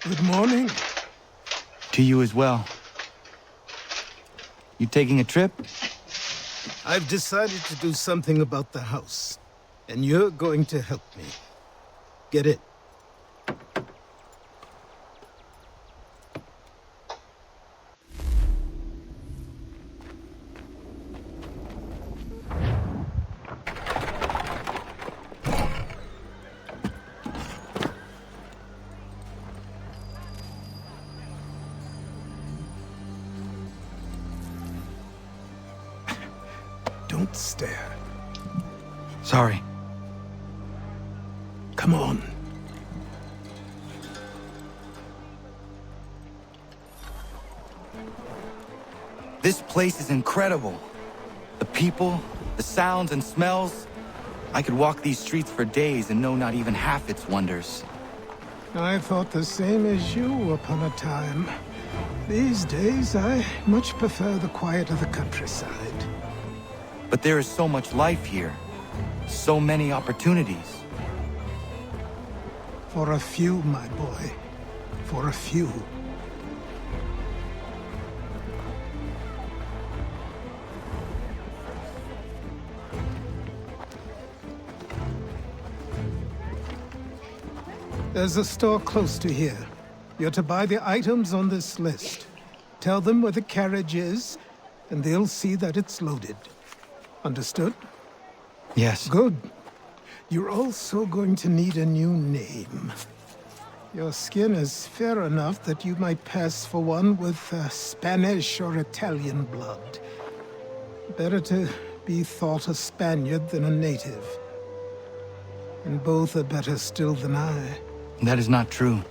Good morning. To you as well. You taking a trip? I've decided to do something about the house, and you're going to help me. Get it? Don't stare. Sorry. Come on. This place is incredible. The people, the sounds and smells. I could walk these streets for days and know not even half its wonders. I thought the same as you upon a time. These days, I much prefer the quiet of the countryside. But there is so much life here. So many opportunities. For a few, my boy. For a few. There's a store close to here. You're to buy the items on this list. Tell them where the carriage is, and they'll see that it's loaded. Understood? Yes. Good. You're also going to need a new name. Your skin is fair enough that you might pass for one with Spanish or Italian blood. Better to be thought a Spaniard than a native. And both are better still than I. That is not true.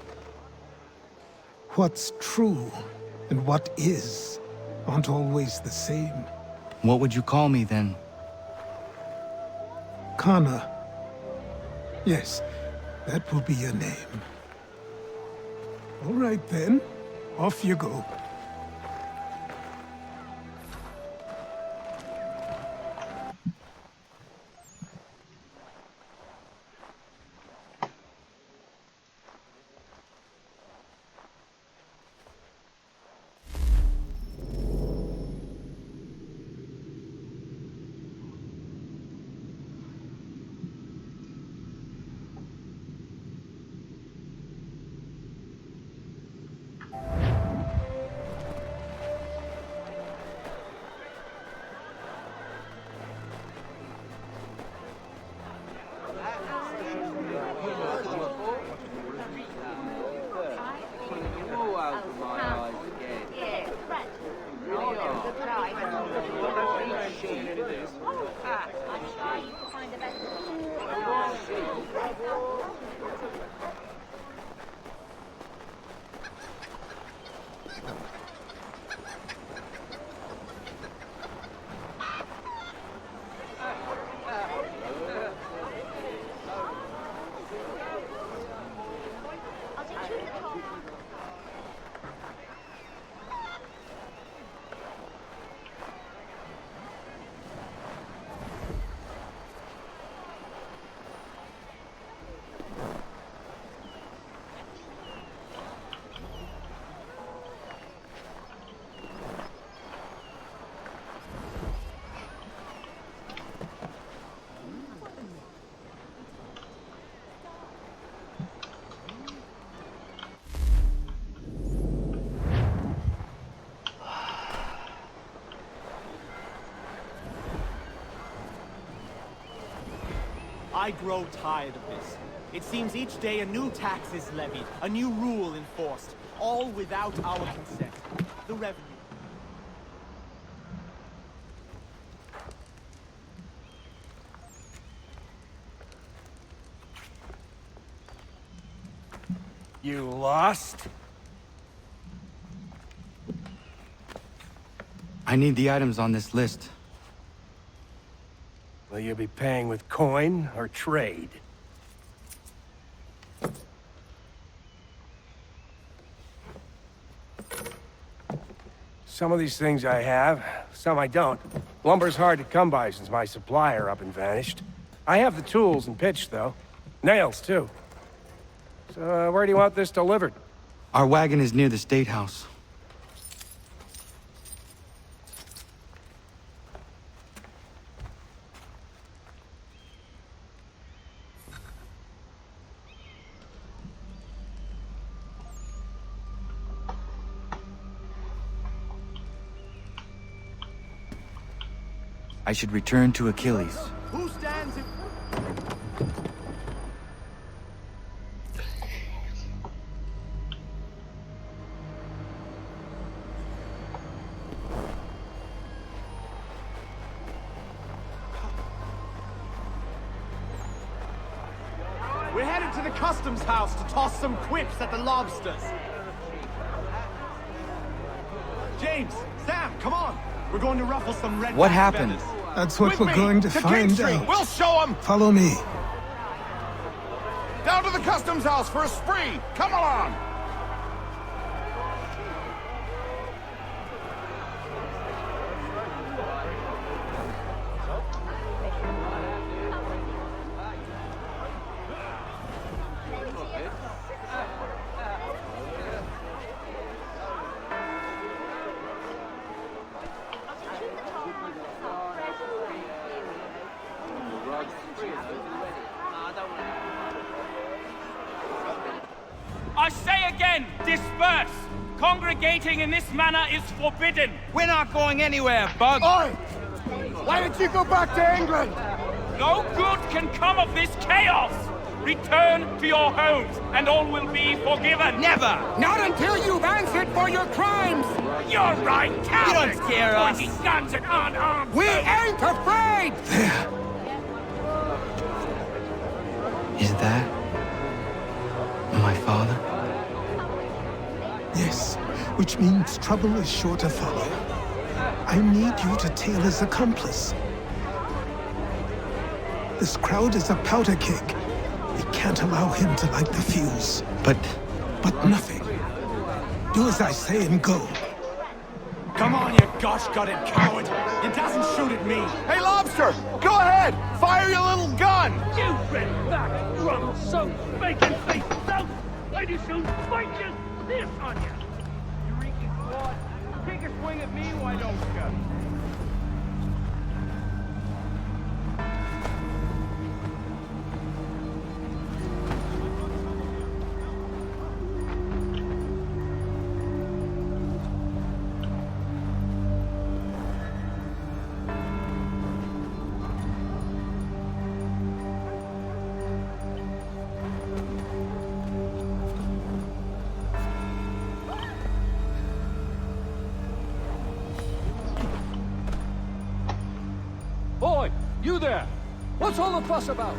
What's true and what is aren't always the same. What would you call me then? Kana. Yes, that will be your name. All right then, off you go. I grow tired of this. It seems each day a new tax is levied, a new rule enforced, all without our consent. The revenue. You lost? I need the items on this list. Will you be paying with coin or trade? Some of these things I have, some I don't. Lumber's hard to come by since my supplier up and vanished. I have the tools and pitch, though. Nails, too. So, where do you want this delivered? Our wagon is near the State House. I should return to Achilles. Who stands in... We're headed to the customs house to toss some quips at the lobsters. James, Sam, come on. We're going to ruffle some red. What happened? feathers. That's what With we're me, going to King find Street. out. We'll show them. Follow me. Down to the customs house for a spree! Come along! I say again, disperse! Congregating in this manner is forbidden! We're not going anywhere, Bug. Oi! Why did you go back to England? No good can come of this chaos! Return to your homes, and all will be forgiven! Never! Not until you've answered for your crimes! You're right, cowards! You don't scare us. Pointing guns at unarmed We folk. ain't afraid! There. Is that my father? Yes, which means trouble is sure to follow. I need you to tail his accomplice. This crowd is a powder keg. We can't allow him to light the fuse. But But nothing. Do as I say and go. Come on, you gosh-gutted coward. You doesn't shoot at me. Hey, Lobster! Go ahead! Fire your little gun! You red back, rum soap, bacon face south! I do soon fight you this on you! You reeking fraud! Take a swing at me, why don't you? Boy, you there! What's all the fuss about?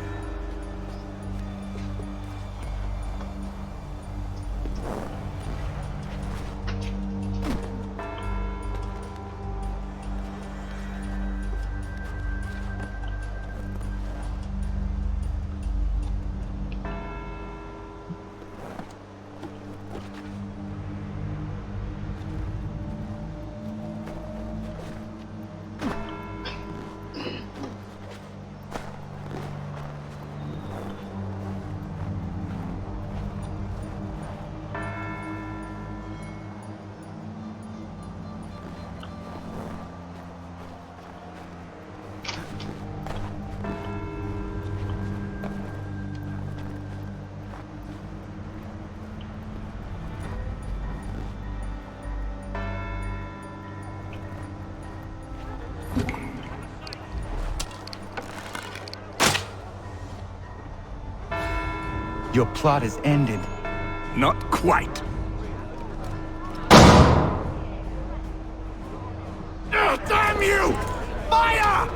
your plot is ended. Not quite. Damn you! Fire!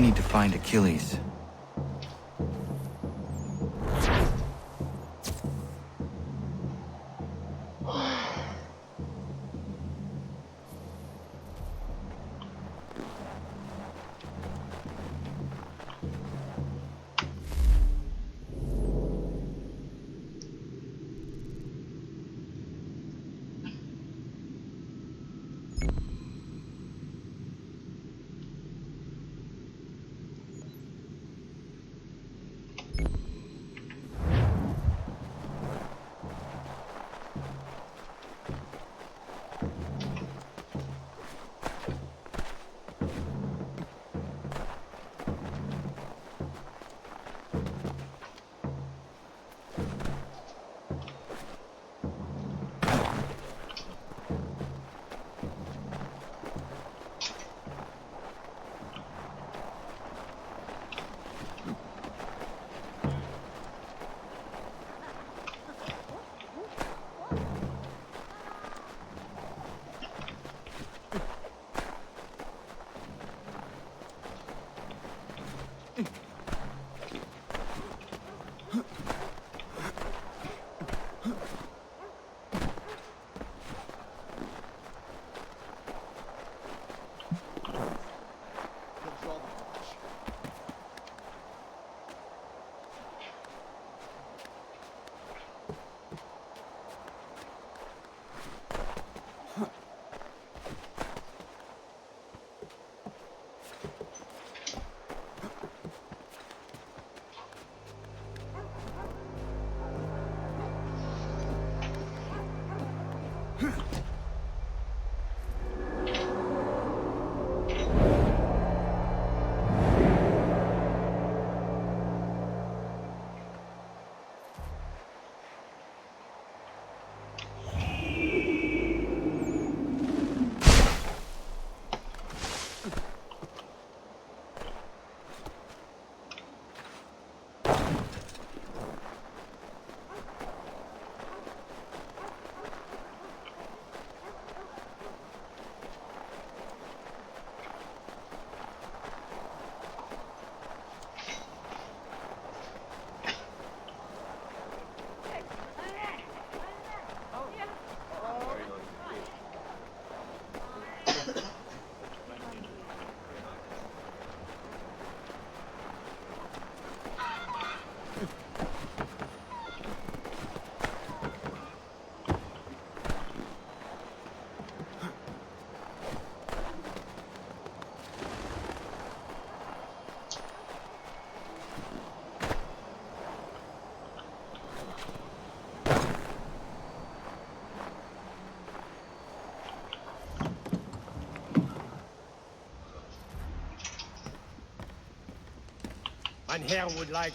need to find Achilles. Mein Herr would like...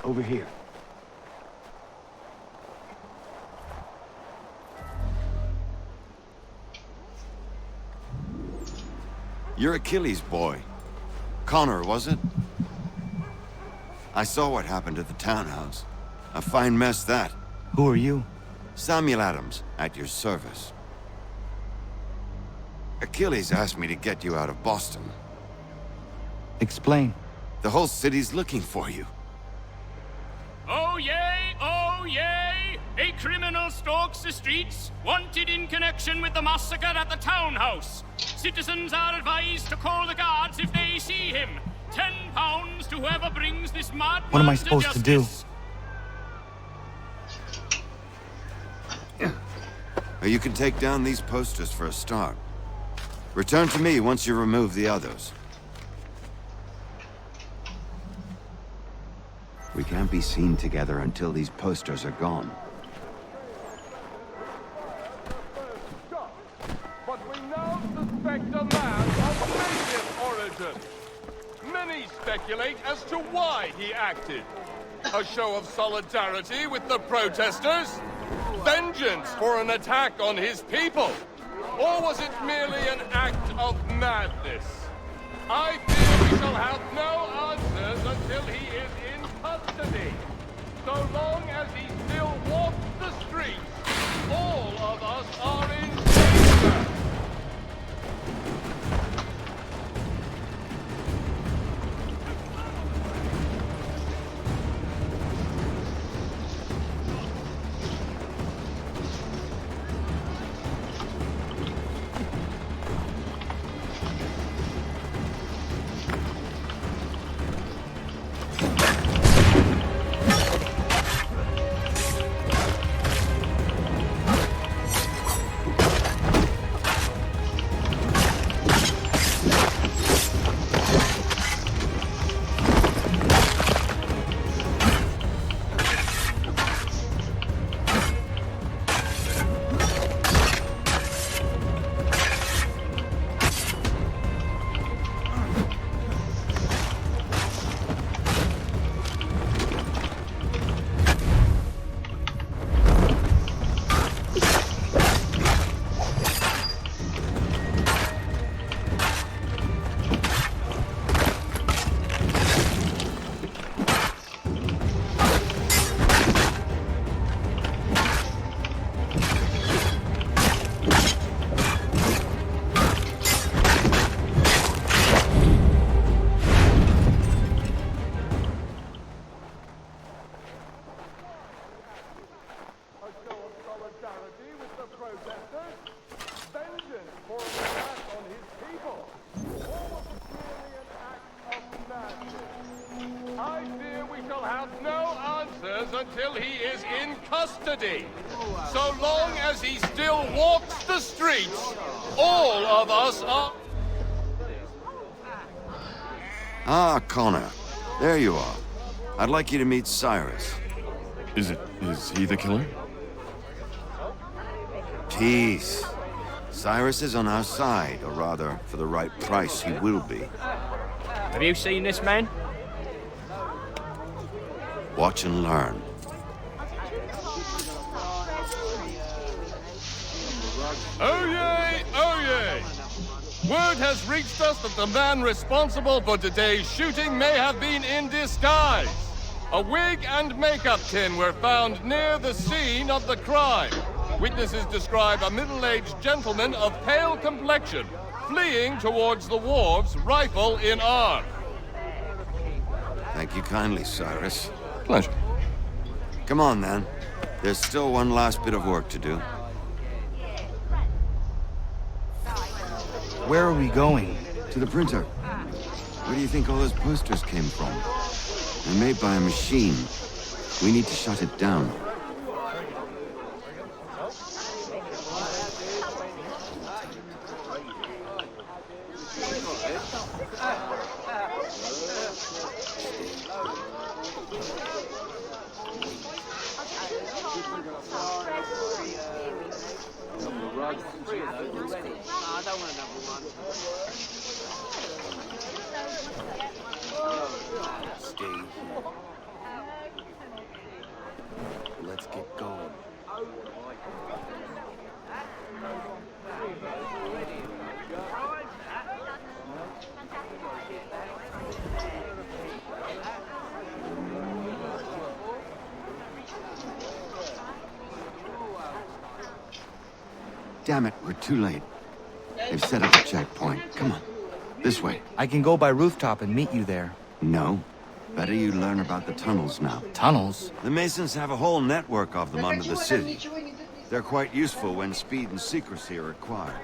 Over here. You're Achilles' boy. Connor, was it? I saw what happened at the townhouse. A fine mess, that. Who are you? Samuel Adams, at your service. Achilles asked me to get you out of Boston. Explain. The whole city's looking for you. Oh yay! Oh yay! A criminal stalks the streets, wanted in connection with the massacre at the townhouse. Citizens are advised to call the guards if they see him. £10 to whoever brings this madman What am I to supposed to do? justice. You can take down these posters for a start. Return to me once you remove the others. We can't be seen together until these posters are gone. But we now suspect a man of native origin. Many speculate as to why he acted. A show of solidarity with the protesters? Vengeance for an attack on his people? Or was it merely an act of madness? I fear we shall have no answers until he is in custody. So long as he still walks the streets, all of us are in danger. I fear we shall have no answers until he is in custody. So long as he still walks the streets, all of us are... Ah, Connor. There you are. I'd like you to meet Cyrus. Is he the killer? Peace. Cyrus is on our side, or rather, for the right price, he will be. Have you seen this man? Watch and learn. Oh yay! Oh yay! Word has reached us that the man responsible for today's shooting may have been in disguise. A wig and makeup tin were found near the scene of the crime. Witnesses describe a middle-aged gentleman of pale complexion fleeing towards the wharves, rifle in arm. Thank you kindly, Cyrus. Pleasure. Come on, then. There's still one last bit of work to do. Where are we going? To the printer. Where do you think all those posters came from? They're made by a machine. We need to shut it down. Stay here. Let's get going. Damn it, we're too late. They've set up a checkpoint. Come on. This way. I can go by rooftop and meet you there. No. Better you learn about the tunnels now. Tunnels? The Masons have a whole network of them under the city. They're quite useful when speed and secrecy are required.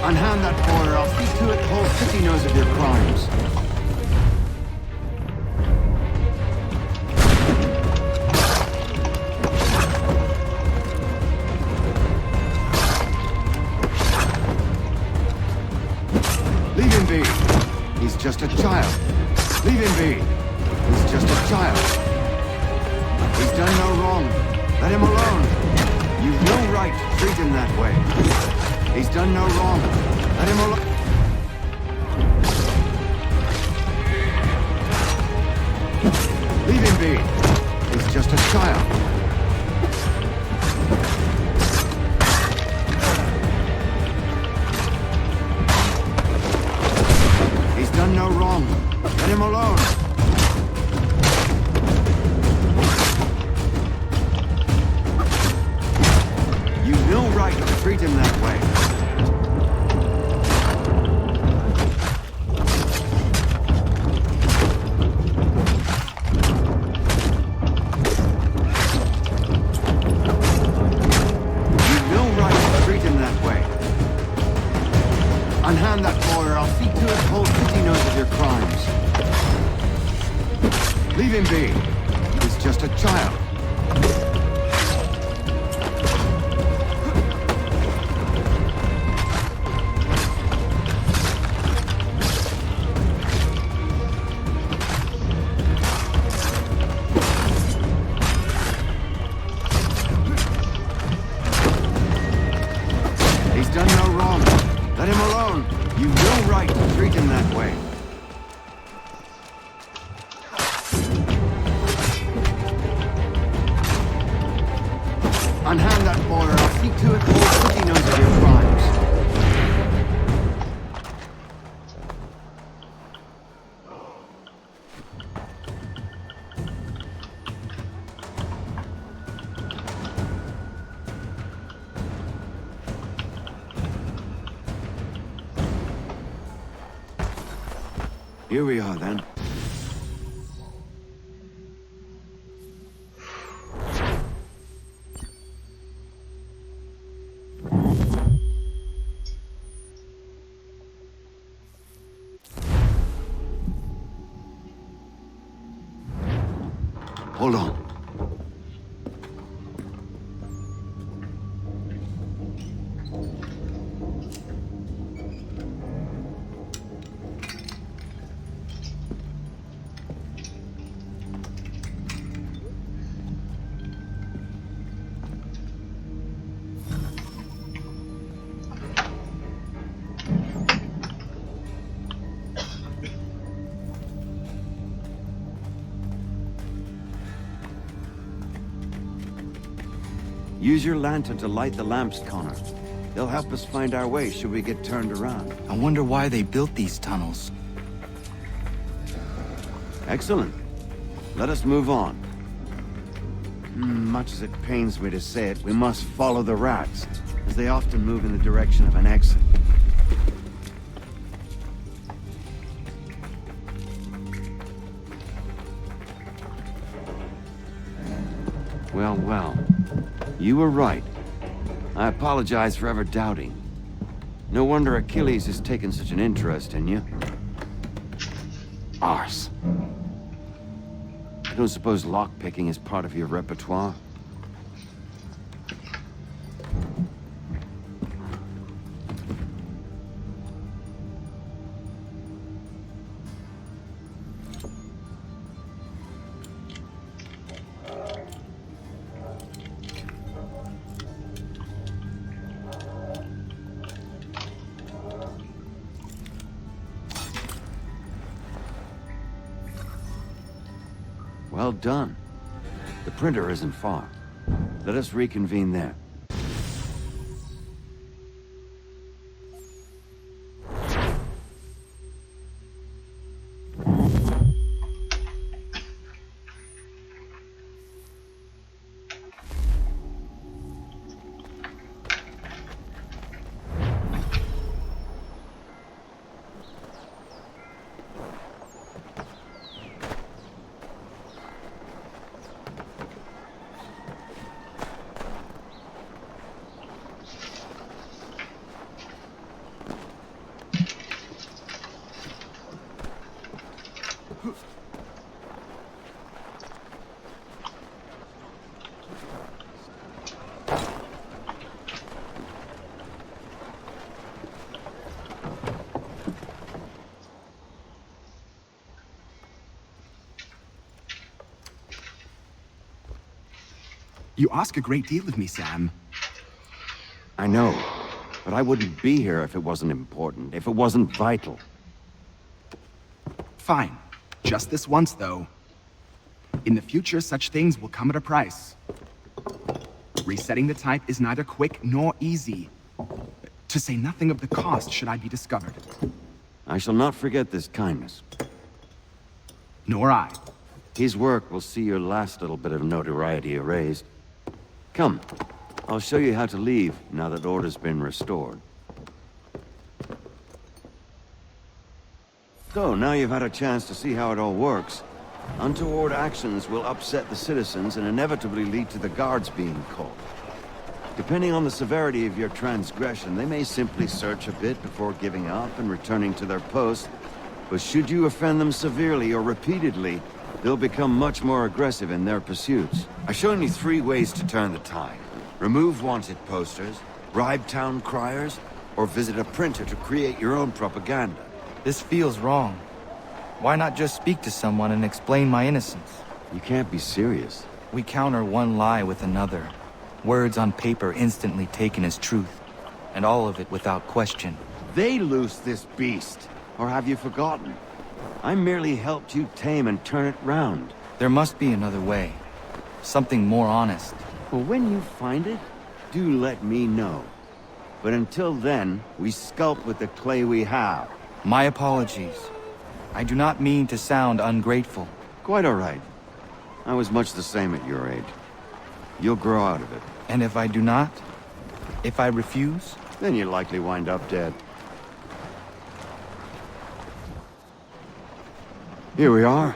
Unhand that boiler. I'll see to it the whole city knows of your crimes. Leave him be. He's just a child. Leave him be. He's just a child. He's done no wrong. Let him alone. You've no right to treat him that way. He's done no wrong. Let him alone. Leave him be. He's just a child. He's done no wrong. Let him alone. You've no right to treat him that way. You've no right to treat him that way. Unhand that boy or I'll see to it the whole city knows of your crimes. Leave him be. He's just a child. He's done no wrong. Let him alone. You've no right to treat him that way. Unhand that boy or I'll see to it the whole city knows of your crimes. Here we are, then. Hold on. Use your lantern to light the lamps, Connor. They'll help us find our way should we get turned around. I wonder why they built these tunnels. Excellent. Let us move on. Much as it pains me to say it, we must follow the rats, as they often move in the direction of an exit. Well, well. You were right. I apologize for ever doubting. No wonder Achilles has taken such an interest in you. Arse. I don't suppose lockpicking is part of your repertoire? Well done. The printer isn't far. Let us reconvene there. You ask a great deal of me, Sam. I know, but I wouldn't be here if it wasn't important, if it wasn't vital. Fine. Just this once, though. In the future, such things will come at a price. Resetting the type is neither quick nor easy. To say nothing of the cost should I be discovered. I shall not forget this kindness. Nor I. His work will see your last little bit of notoriety erased. Come, I'll show you how to leave now that order's been restored. So, now you've had a chance to see how it all works. Untoward actions will upset the citizens and inevitably lead to the guards being called. Depending on the severity of your transgression, they may simply search a bit before giving up and returning to their post. But should you offend them severely or repeatedly, they'll become much more aggressive in their pursuits. I've shown you 3 ways to turn the tide. Remove wanted posters, bribe town criers, or visit a printer to create your own propaganda. This feels wrong. Why not just speak to someone and explain my innocence? You can't be serious. We counter one lie with another. Words on paper instantly taken as truth. And all of it without question. They loose this beast. Or have you forgotten? I merely helped you tame and turn it round. There must be another way. Something more honest. Well, when you find it, do let me know. But until then, we sculpt with the clay we have. My apologies. I do not mean to sound ungrateful. Quite all right. I was much the same at your age. You'll grow out of it. And if I do not? If I refuse? Then you'll likely wind up dead. Here we are.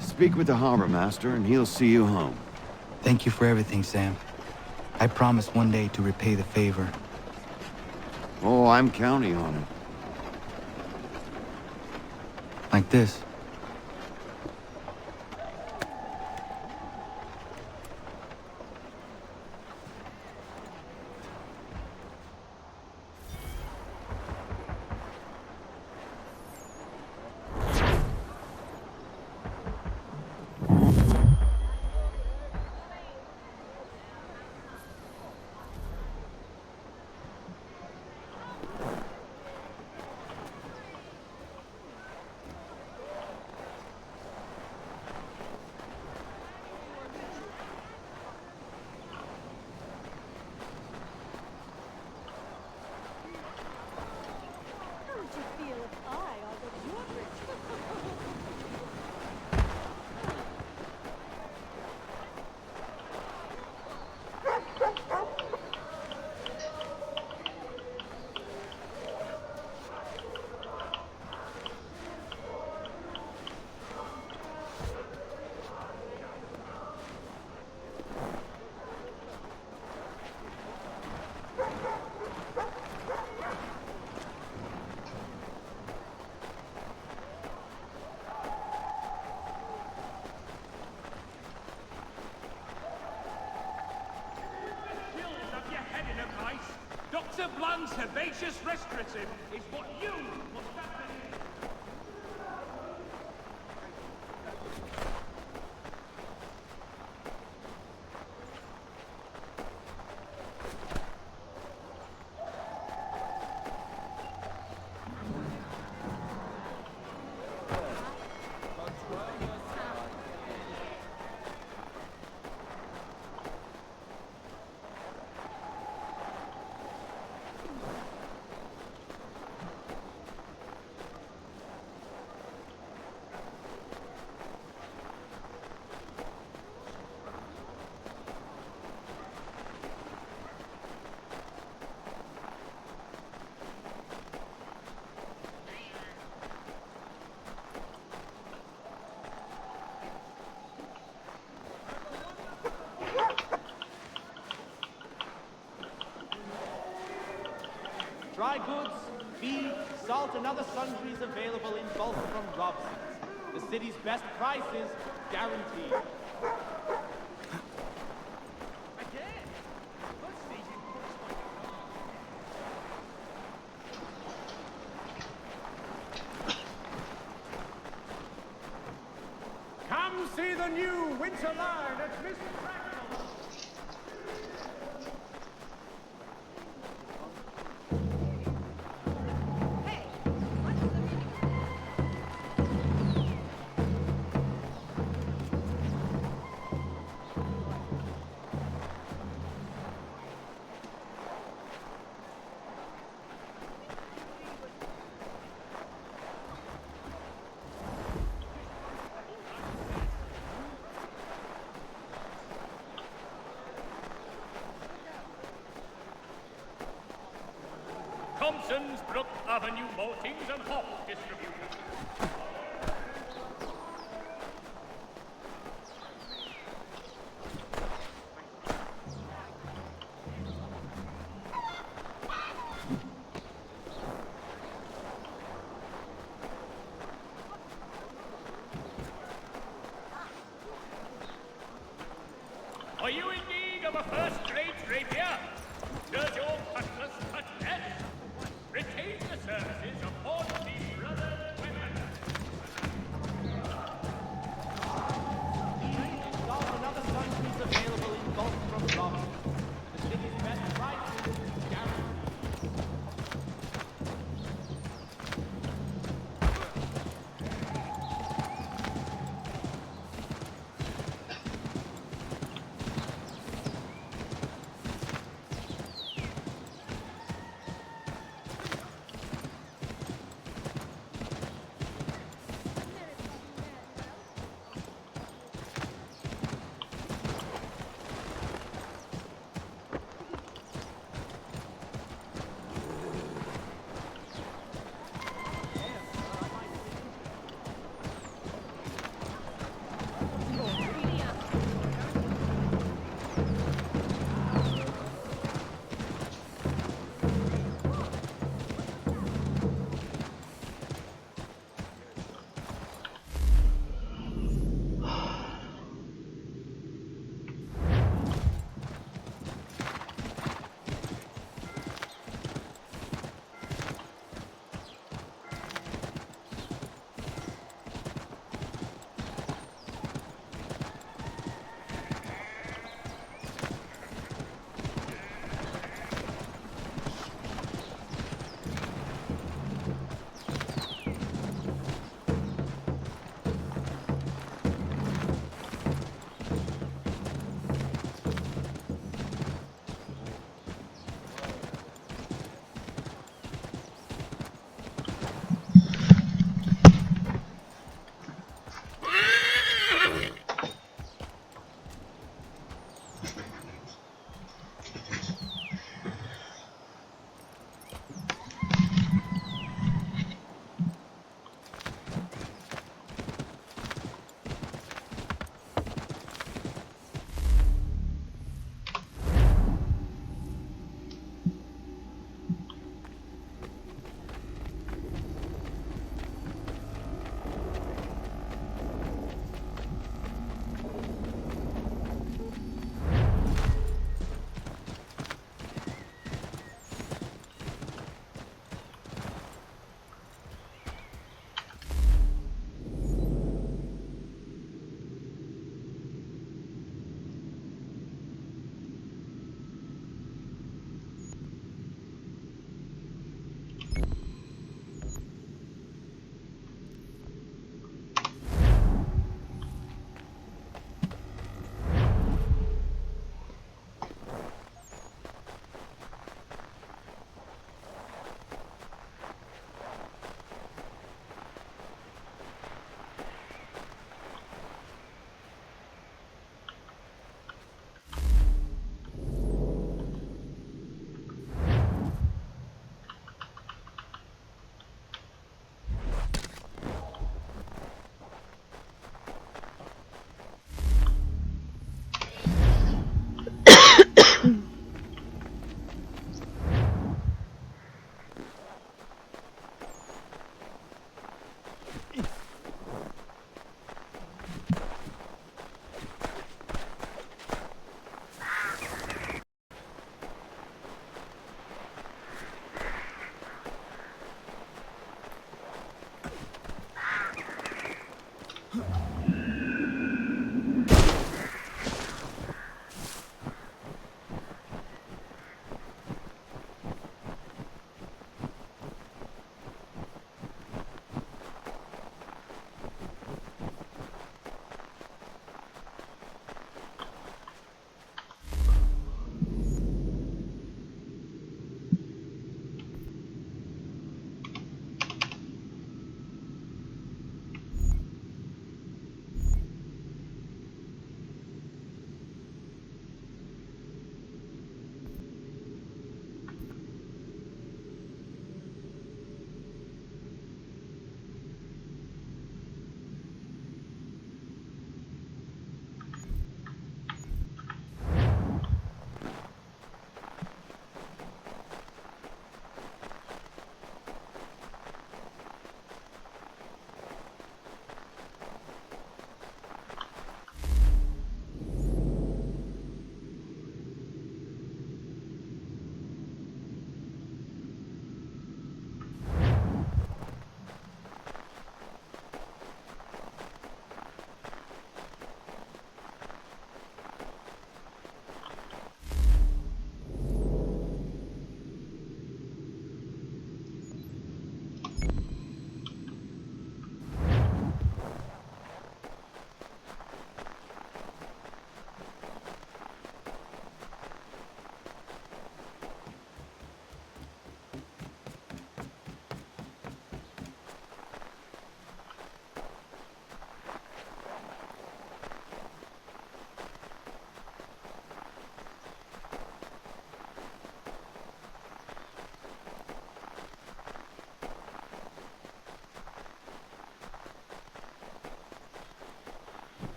Speak with the harbor master and he'll see you home. Thank you for everything, Sam. I promise one day to repay the favor. Oh, I'm counting on it. Like this. Dr. Blunt's herbaceous restorative is what you must have been. Dry goods, feed, salt, and other sundries available in bulk from Robson's. The city's best prices, guaranteed. Come see the new winter line at Miss Cracknell. Thompson's, Brook Avenue Maltings and Hop Distribution. Are you in need of a first-rate rapier? Does your cutlass cut death? Retain the services of Hornsby Brothers Women. Another country is available in Gulf from Robin. The city's best price is guaranteed.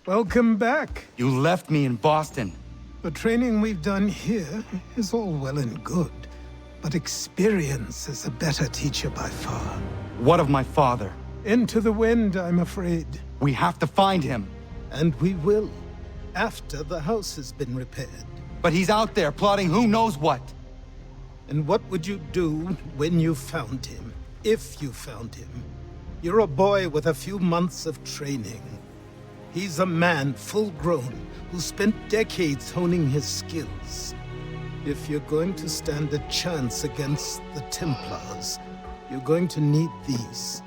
Welcome back. You left me in Boston. The training we've done here is all well and good, but experience is a better teacher by far. What of my father? Into the wind, I'm afraid. We have to find him. And we will, after the house has been repaired. But he's out there plotting who knows what. And what would you do when you found him? If you found him? You're a boy with a few months of training. He's a man, full-grown, who spent decades honing his skills. If you're going to stand a chance against the Templars, you're going to need these.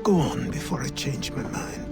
Go on before I change my mind.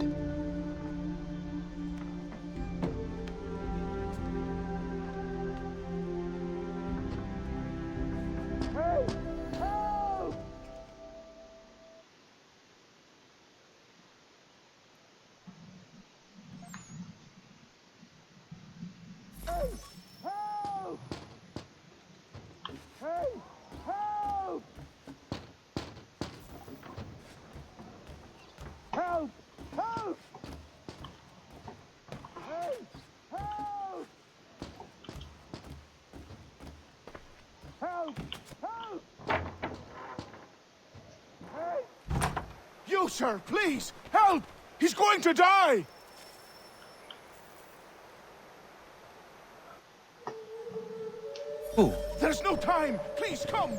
You, sir, please, help! He's going to die! Who? There's no time! Please, come!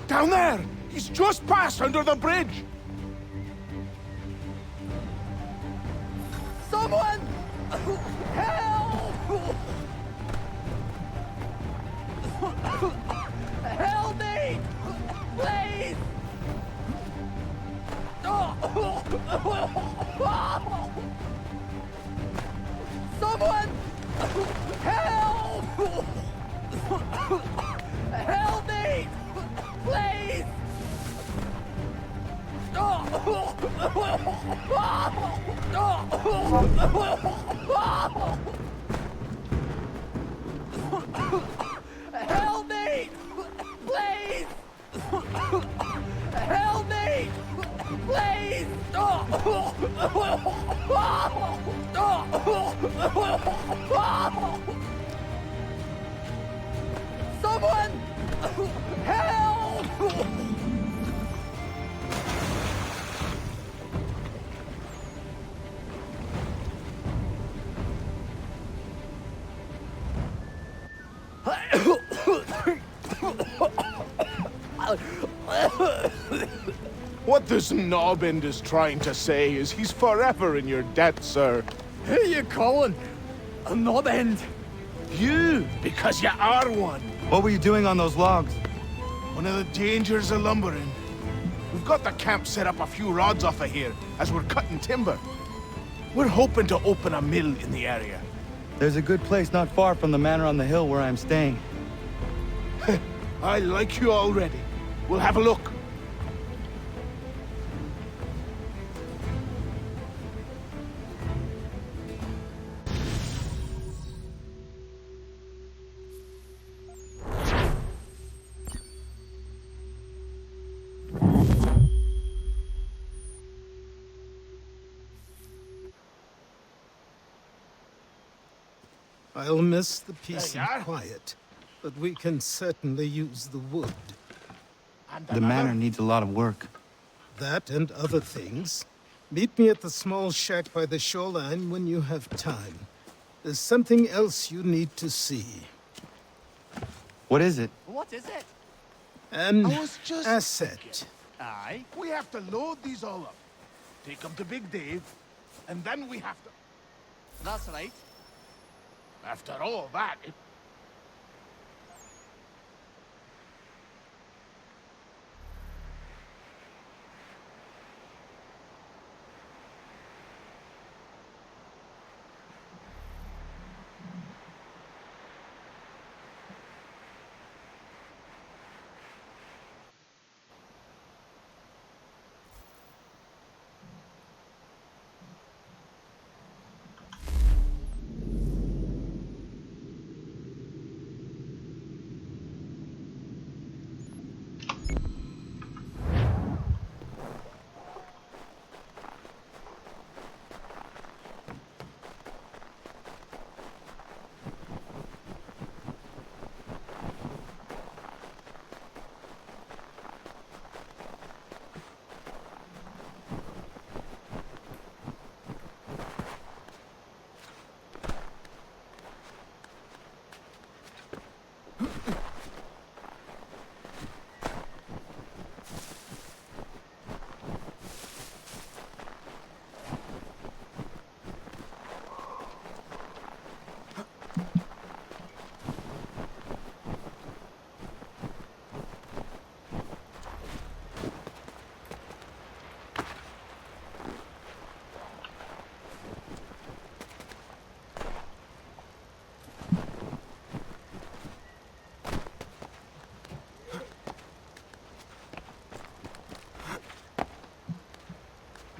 Down there! He's just passed under the bridge! Someone! Help! Help me! Please! Someone! Help! Help me! Please! Help me! Please! Help me! Please! Someone! Help! What this knobend is trying to say is he's forever in your debt, sir. Who you calling a knob end? You, because you are one. What were you doing on those logs? One of the dangers of lumbering. We've got the camp set up a few rods off of here, as we're cutting timber. We're hoping to open a mill in the area. There's a good place not far from the manor on the hill where I'm staying. I like you already. We'll have a look. I'll miss the peace There you and are. quiet, but we can certainly use the wood. And The another. manor needs a lot of work. That and other things. Meet me at the small shack by the shoreline when you have time. There's something else you need to see. What is it? What is it? An I was just asset. Aye. We have to load these all up. Take them to Big Dave. and then we have to... That's right. After all that, it...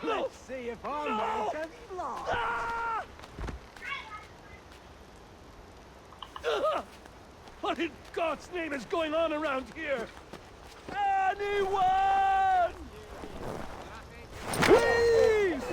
Let's see if our man can fly. What in God's name is going on around here? Anyone! Please!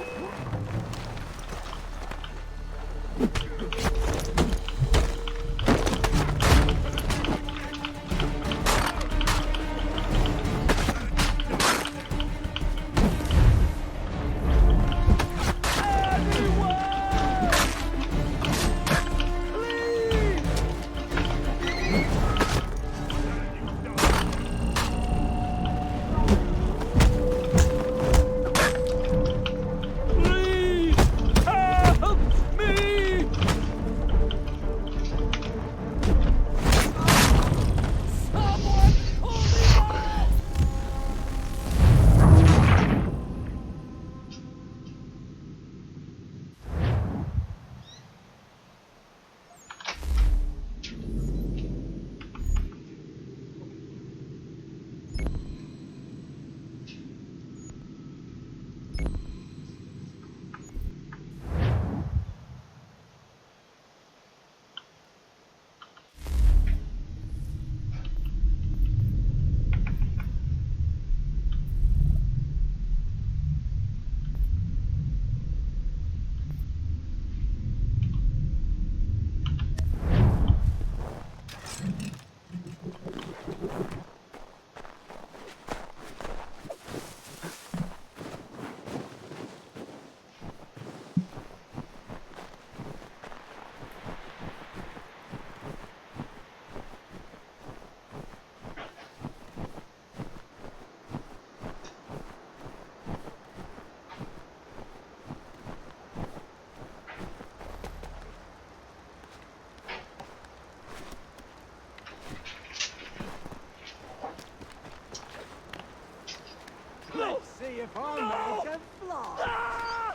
Let's see if our man can fly.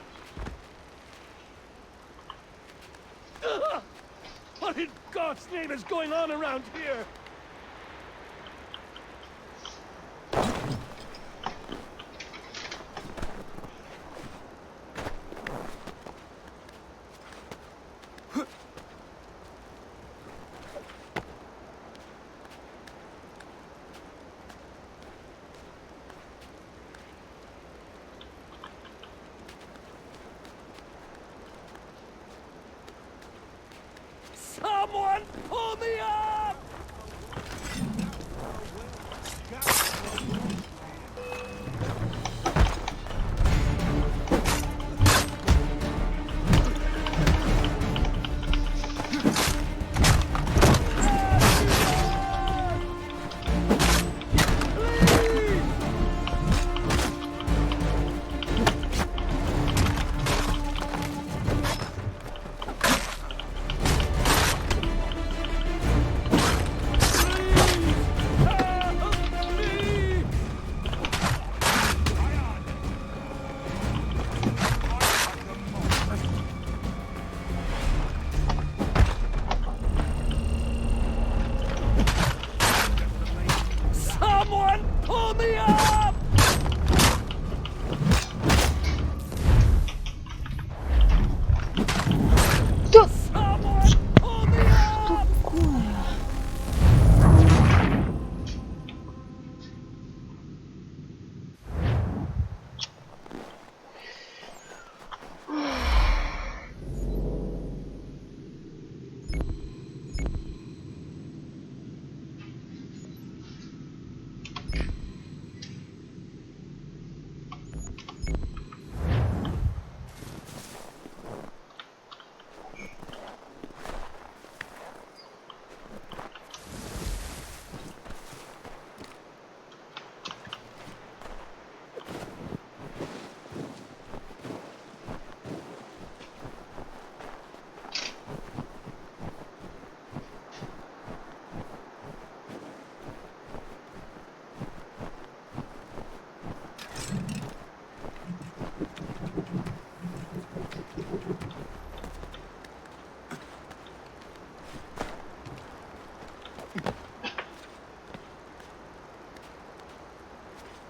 What in God's name is going on around here? Someone pull me up!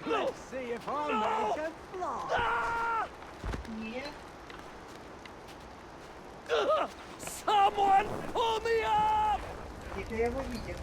Let's see if our man can fly. Someone pull me up! Это я его видел.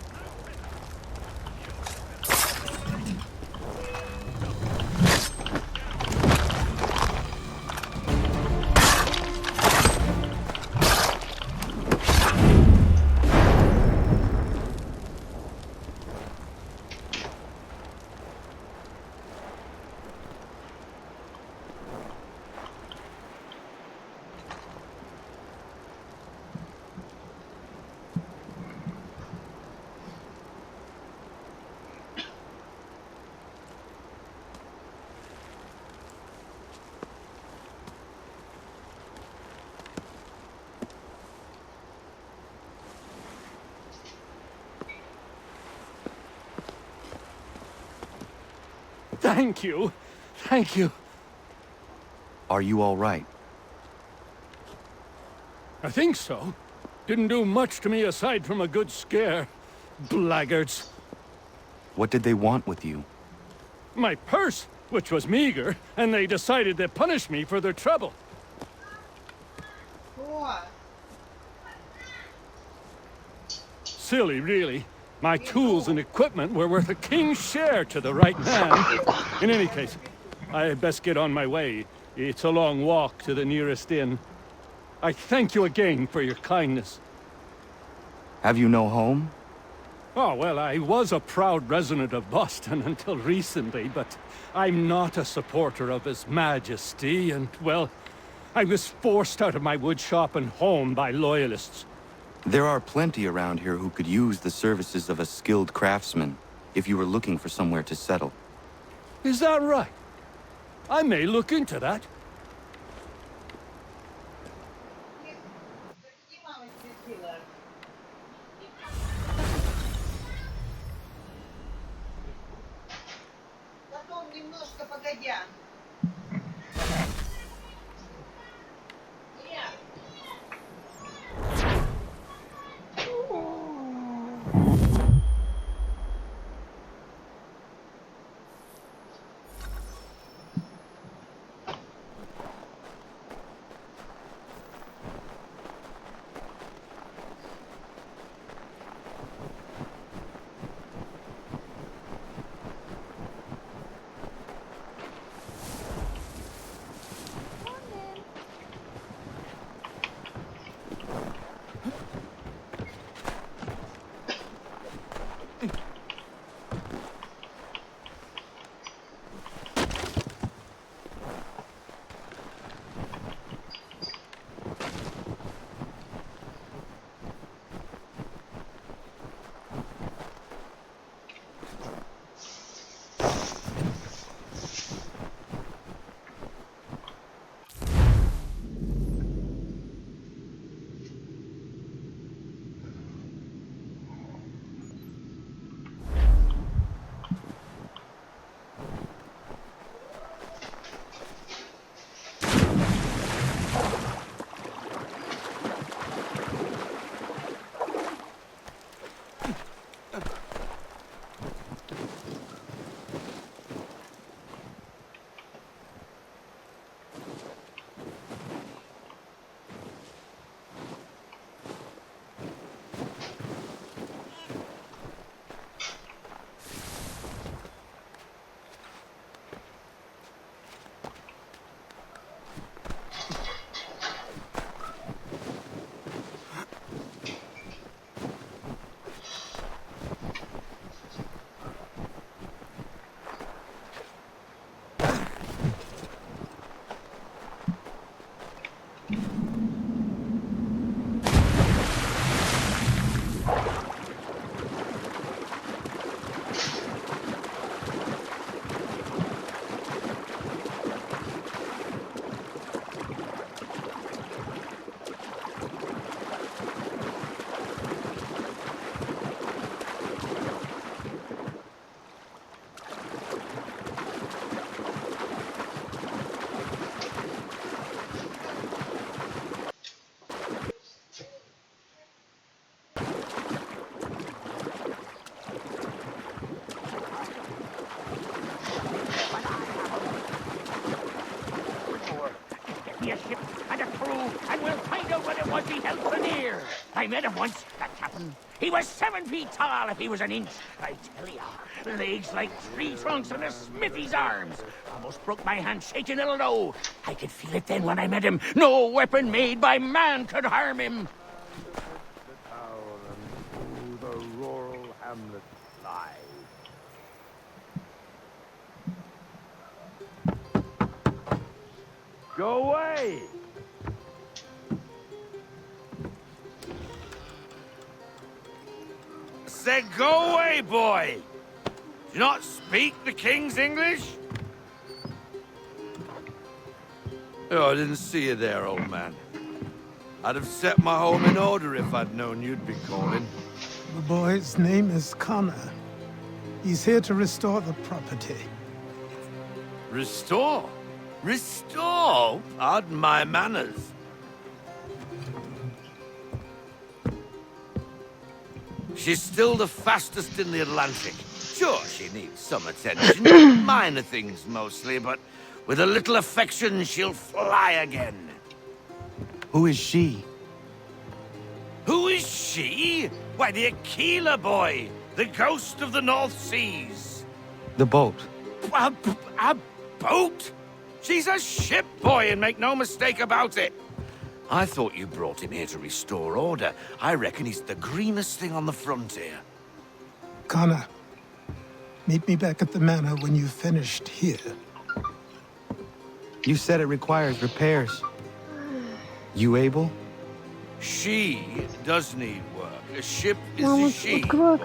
Thank you. Thank you. Are you all right? I think so. Didn't do much to me aside from a good scare. Blackguards. What did they want with you? My purse, which was meager, and they decided to punish me for their trouble. О, Silly, really. My tools and equipment were worth a king's share to the right man. In any case, I had best get on my way. It's a long walk to the nearest inn. I thank you again for your kindness. Have you no home? Oh, well, I was a proud resident of Boston until recently, but I'm not a supporter of His Majesty, and, well, I was forced out of my woodshop and home by loyalists. There are plenty around here who could use the services of a skilled craftsman, if you were looking for somewhere to settle. Is that right? I may look into that. и мама светила. Потом немножко погодя. Нет. was the Elfenir. I met him once, that captain. He was 7 feet tall if he was an inch. I tell ya, legs like tree trunks and a smithy's arms. Almost broke my hand shaking, it'll know. I could feel it then when I met him. No weapon made by man could harm him. The town and through the rural hamlet lie. Go away! Said go away, boy! Do you not speak the King's English? Oh, I didn't see you there, old man. I'd have set my home in order if I'd known you'd be calling. The boy's name is Connor. He's here to restore the property. Restore? Restore? Pardon my manners. She's still the fastest in the Atlantic. Sure, she needs some attention. Minor things mostly, but with a little affection, she'll fly again. Who is she? Who is she? Why, the Aquila boy, the ghost of the North Seas. The boat. A boat? She's a ship boy, and make no mistake about it. I thought you brought him here to restore order. I reckon he's the greenest thing on the frontier. Connor, meet me back at the manor when you've finished here. You said it requires repairs. You able? She does need work. A ship is a she, boy.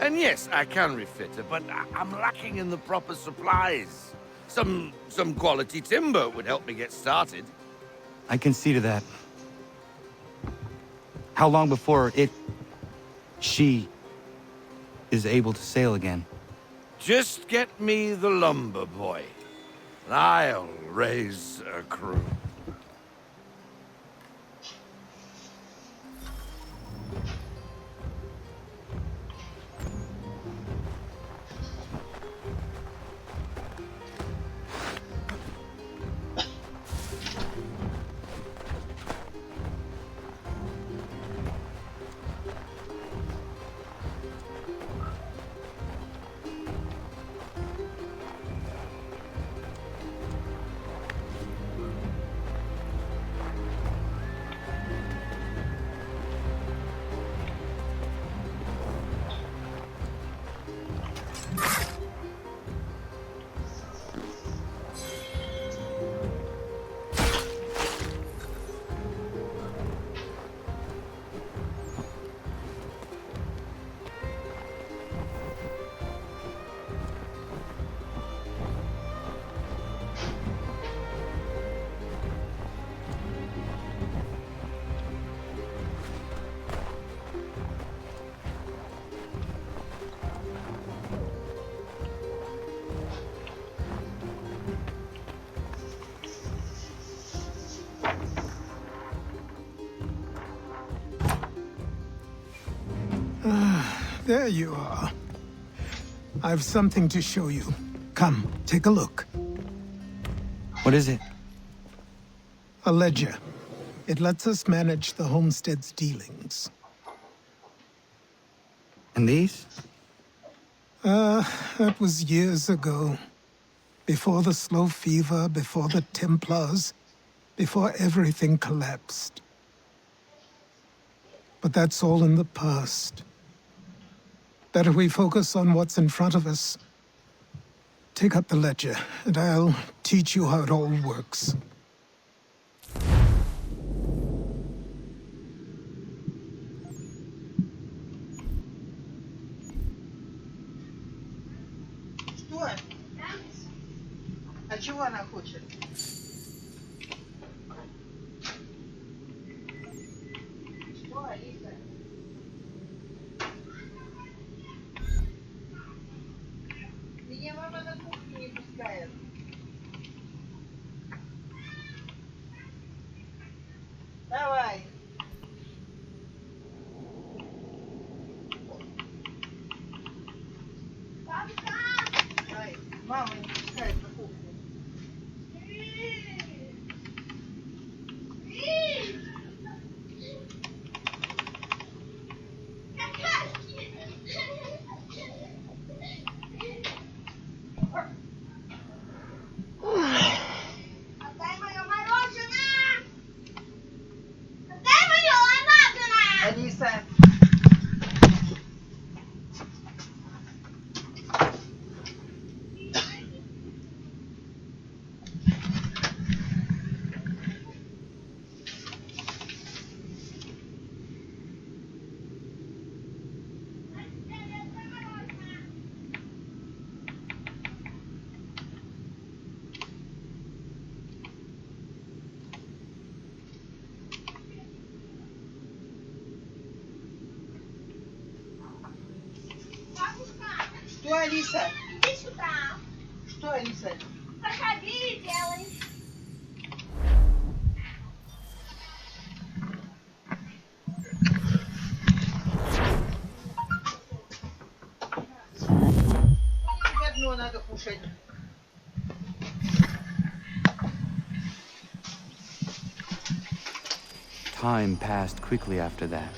And yes, I can refit her, but I'm lacking in the proper supplies. Some quality timber would help me get started. I can see to that. How long before she is able to sail again? Just get me the lumber, boy, and I'll raise a crew. There you are. I've something to show you. Come, take a look. What is it? A ledger. It lets us manage the homestead's dealings. And these? That was years ago. Before the slow fever, before the Templars, before everything collapsed. But that's all in the past. Better we focus on what's in front of us. Take up the ledger, and I'll teach you how it all works. Что? А чего она хочет? Что, Алиса? Меня мама на кухню не пускает. Давай. Ай, мама не пускает на кухню. Алиса? Иди сюда. Что, Алиса? Проходи и делай. Мне одно надо кушать. Time passed quickly after that.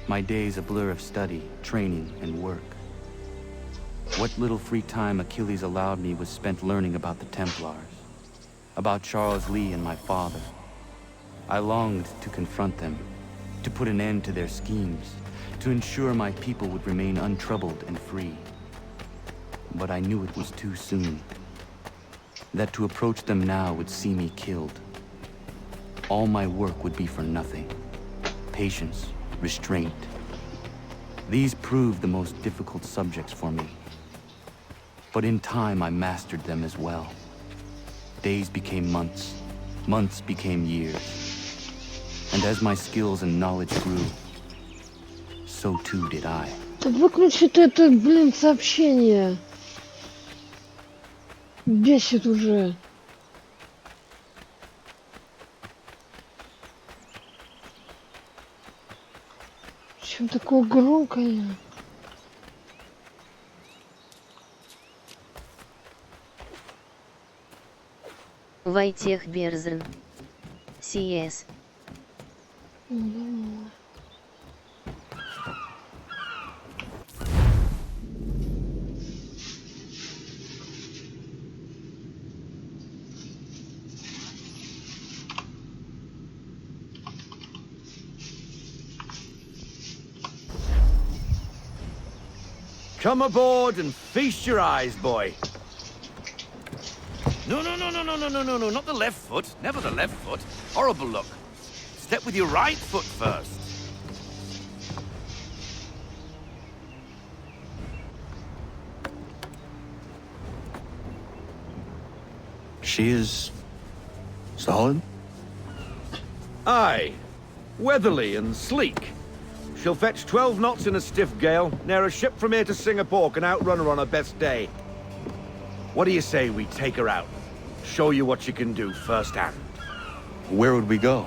My days a blur of study, training, and work. What little free time Achilles allowed me was spent learning about the Templars, about Charles Lee and my father. I longed to confront them, to put an end to their schemes, to ensure my people would remain untroubled and free. But I knew it was too soon, that to approach them now would see me killed. All my work would be for nothing. Patience, restraint. These proved the most difficult subjects for me. But in time, I mastered them as well. Days became months, months became years. And as my skills and knowledge grew, so too did I. Да выключи ты это, блин, сообщение. Бесит уже. Чем такое громкое? Вайтех Берзен. CS. Come aboard and feast your eyes, boy. No, not the left foot. Never the left foot. Horrible look. Step with your right foot first. She is solid? Aye. Weatherly and sleek. She'll fetch 12 knots in a stiff gale, near a ship from here to Singapore can outrun her on her best day. What do you say we take her out? Show you what she can do firsthand. Where would we go?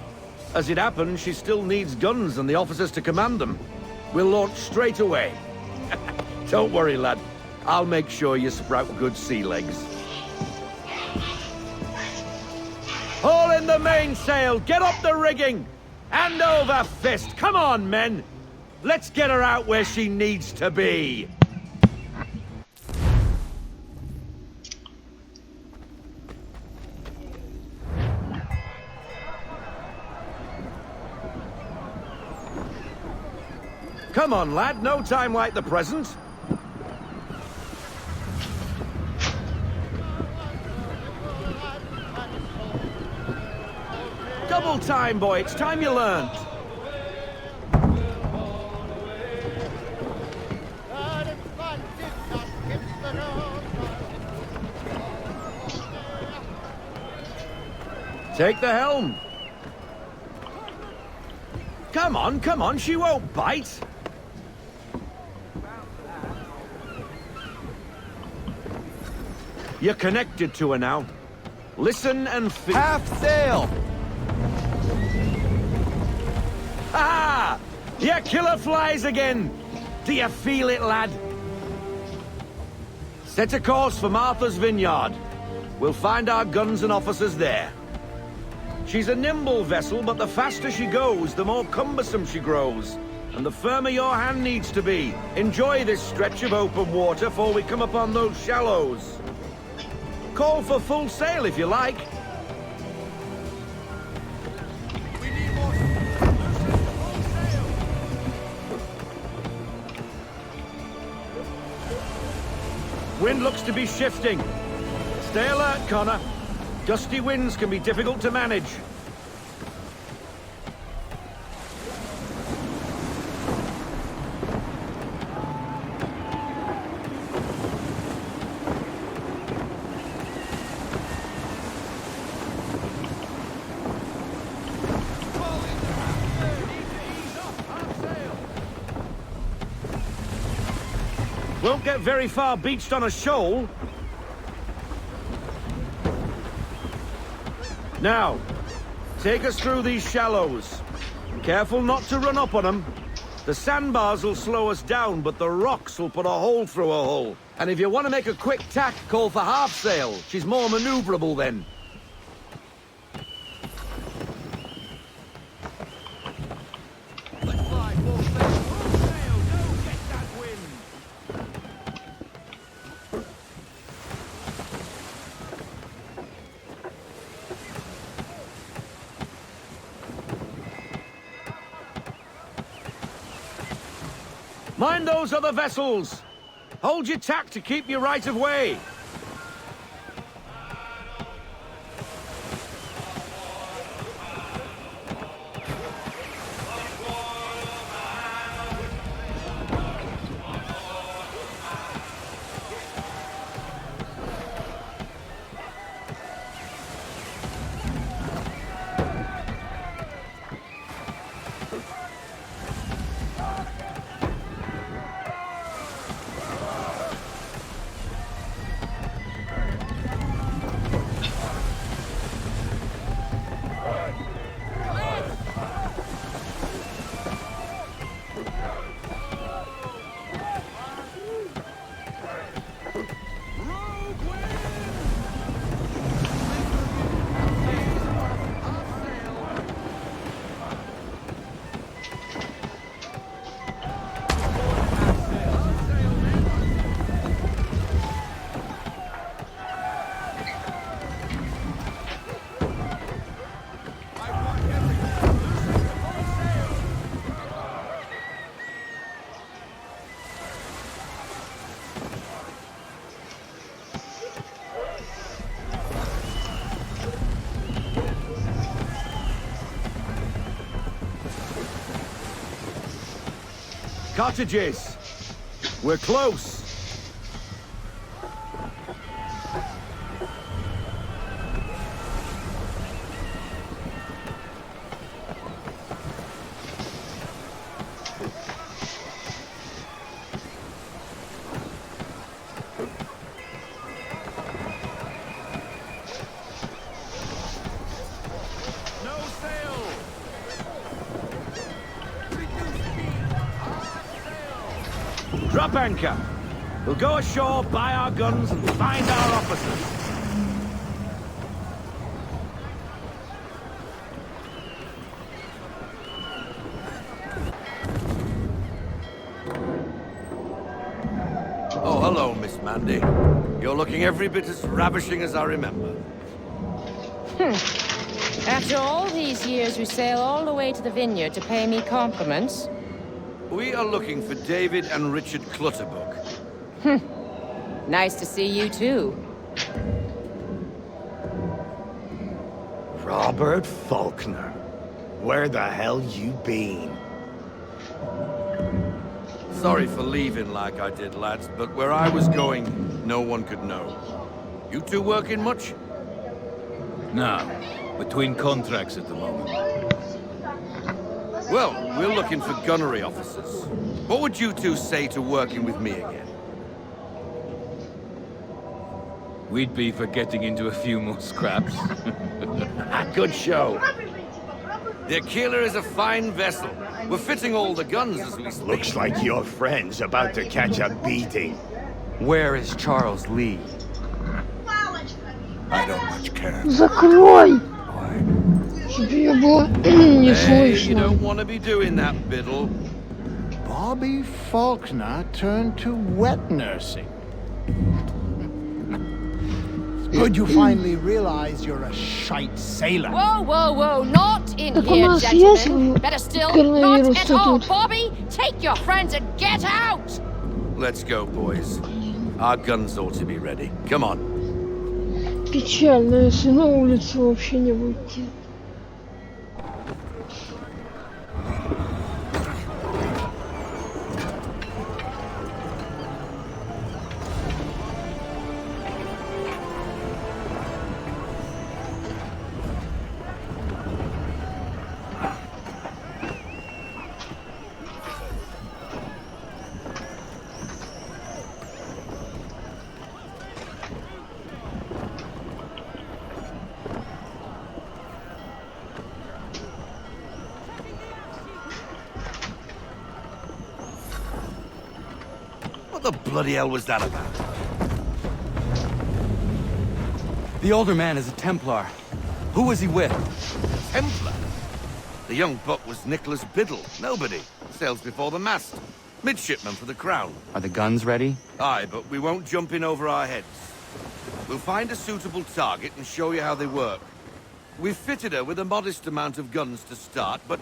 As it happens, she still needs guns and the officers to command them. We'll launch straight away. Don't worry, lad. I'll make sure you sprout good sea legs. Haul in the mainsail! Get up the rigging! Hand over fist! Come on, men! Let's get her out where she needs to be! Come on, lad. No time like the present. Double time, boy. It's time you learned. Take the helm. Come on, she won't bite. You're connected to her now. Listen and feel. Half sail! Ah! Your killer flies again! Do you feel it, lad? Set a course for Martha's Vineyard. We'll find our guns and officers there. She's a nimble vessel, but the faster she goes, the more cumbersome she grows. And the firmer your hand needs to be. Enjoy this stretch of open water before we come upon those shallows. Call for full sail if you like. Wind looks to be shifting. Stay alert, Connor. Gusty winds can be difficult to manage. We'll don't get very far beached on a shoal. Now, take us through these shallows. Careful not to run up on them. The sandbars will slow us down, but the rocks will put a hole through a hull. And if you want to make a quick tack, call for half sail. She's more maneuverable then. Mind those other vessels! Hold your tack to keep your right of way! Cottages! We're close! Drop anchor. We'll go ashore, buy our guns, and find our officers. Oh, hello, Miss Mandy. You're looking every bit as ravishing as I remember. After all these years, you sail all the way to the vineyard to pay me compliments? We are looking for David and Richard Clutterbuck. Nice to see you, too. Robert Faulkner. Where the hell you been? Sorry for leaving like I did, lads, but where I was going, no one could know. You two working much? No. Between contracts at the moment. Well, we're looking for gunnery officers. What would you two say to working with me again? We'd be for getting into a few more scraps. A good show. The Aquila is a fine vessel. We're fitting all the guns as we speak. Looks like your friend's about to catch a beating. Where is Charles Lee? I don't much care. Закрой! Чтобы ее было не Hey, you слышно. don't want to be doing that, Biddle. Bobby Faulkner turned to wet nursing. Good you finally realize you're a shite sailor. Whoa, whoa, whoa, not in Так у here, нас gentlemen. есть Better still, коронавирус not at all. тут. Bobby, take your friends and get out! Let's go, boys. Our guns ought to be ready. Come on. Печально, если на улицу вообще не выйти. the bloody hell was that about? The older man is a Templar. Who was he with? Templar? The young buck was Nicholas Biddle. Nobody. Sails before the mast. Midshipman for the Crown. Are the guns ready? Aye, but we won't jump in over our heads. We'll find a suitable target and show you how they work. We've fitted her with a modest amount of guns to start, but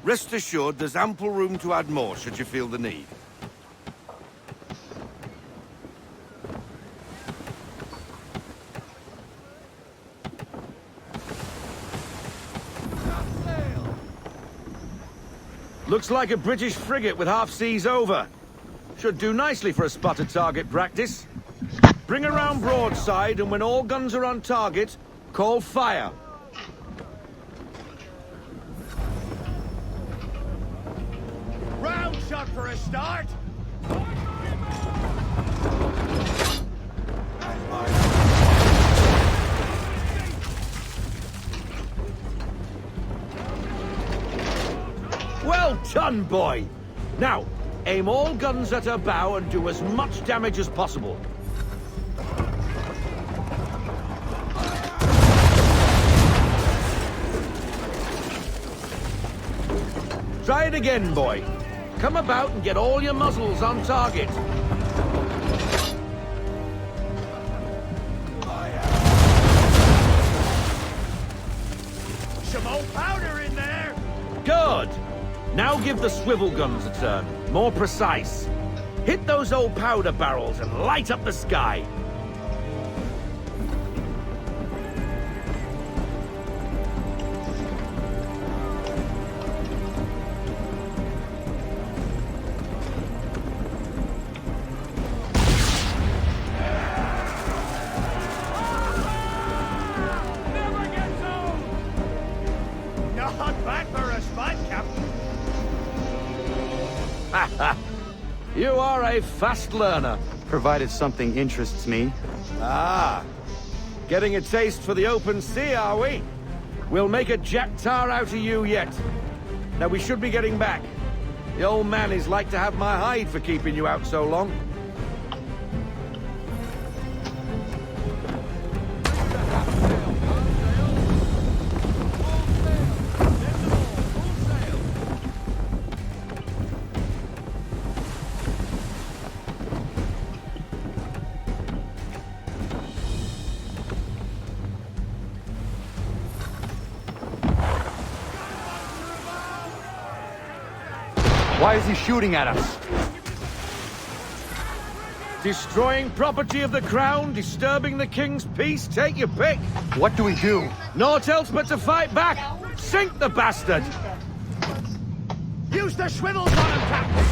rest assured there's ample room to add more should you feel the need. Looks like a British frigate with half seas over. Should do nicely for a spotted target practice. Bring around broadside, and when all guns are on target, call fire. Round shot for a start. Well done, boy! Now, aim all guns at her bow and do as much damage as possible. Try it again, boy. Come about and get all your muzzles on target. Some old powder in there. Good! Now give the swivel guns a turn. More precise. Hit those old powder barrels and light up the sky. Not bad for a spot, Captain. You are a fast learner. Provided something interests me. Ah, getting a taste for the open sea, are we? We'll make a jack tar out of you yet. Now we should be getting back. The old man is like to have my hide for keeping you out so long. Why is he shooting at us? Destroying property of the crown, disturbing the king's peace, take your pick. What do we do? Naught else but to fight back. Sink the bastard! Use the swivels on him, Captain.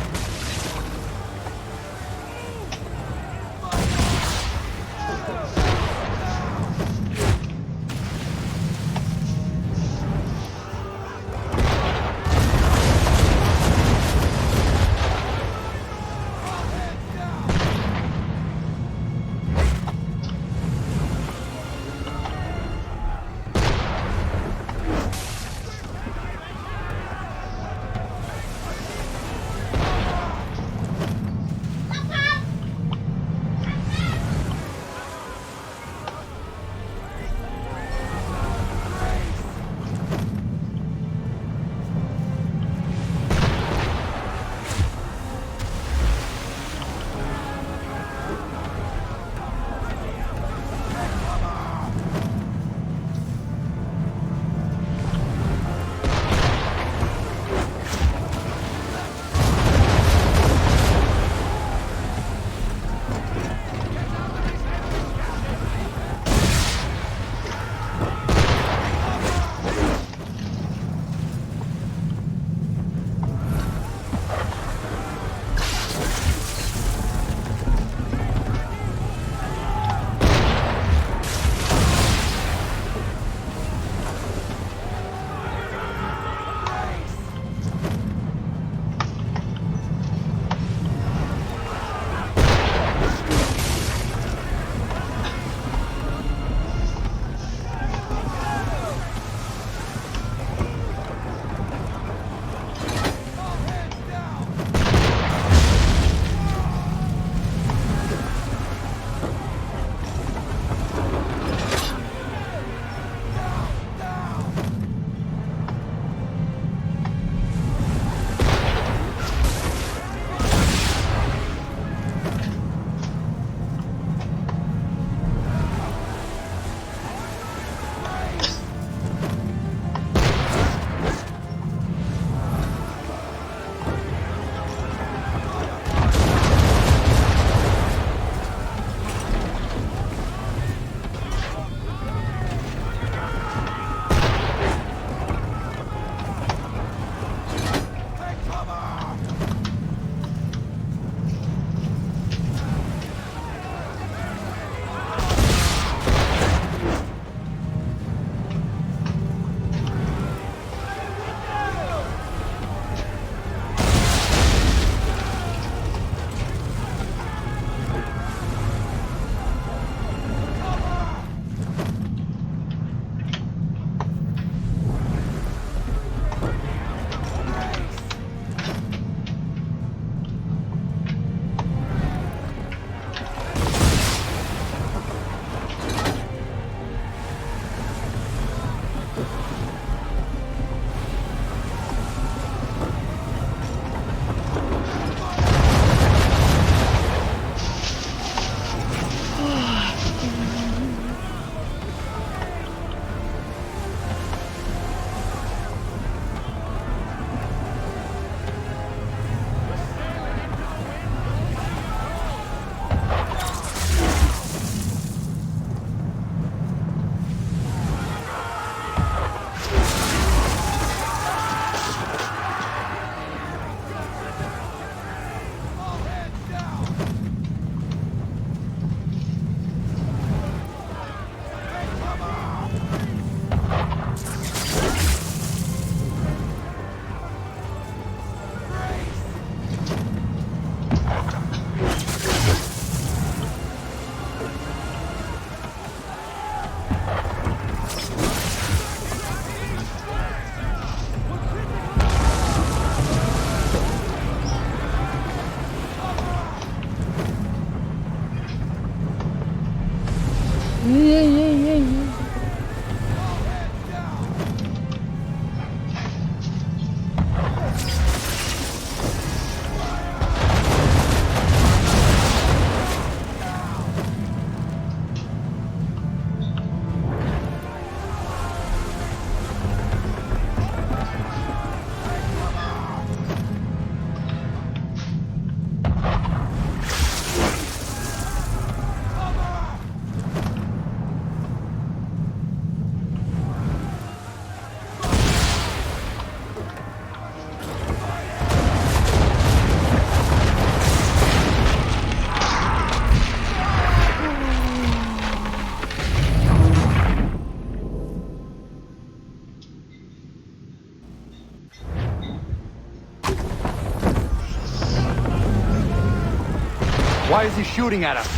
Why is he shooting at us?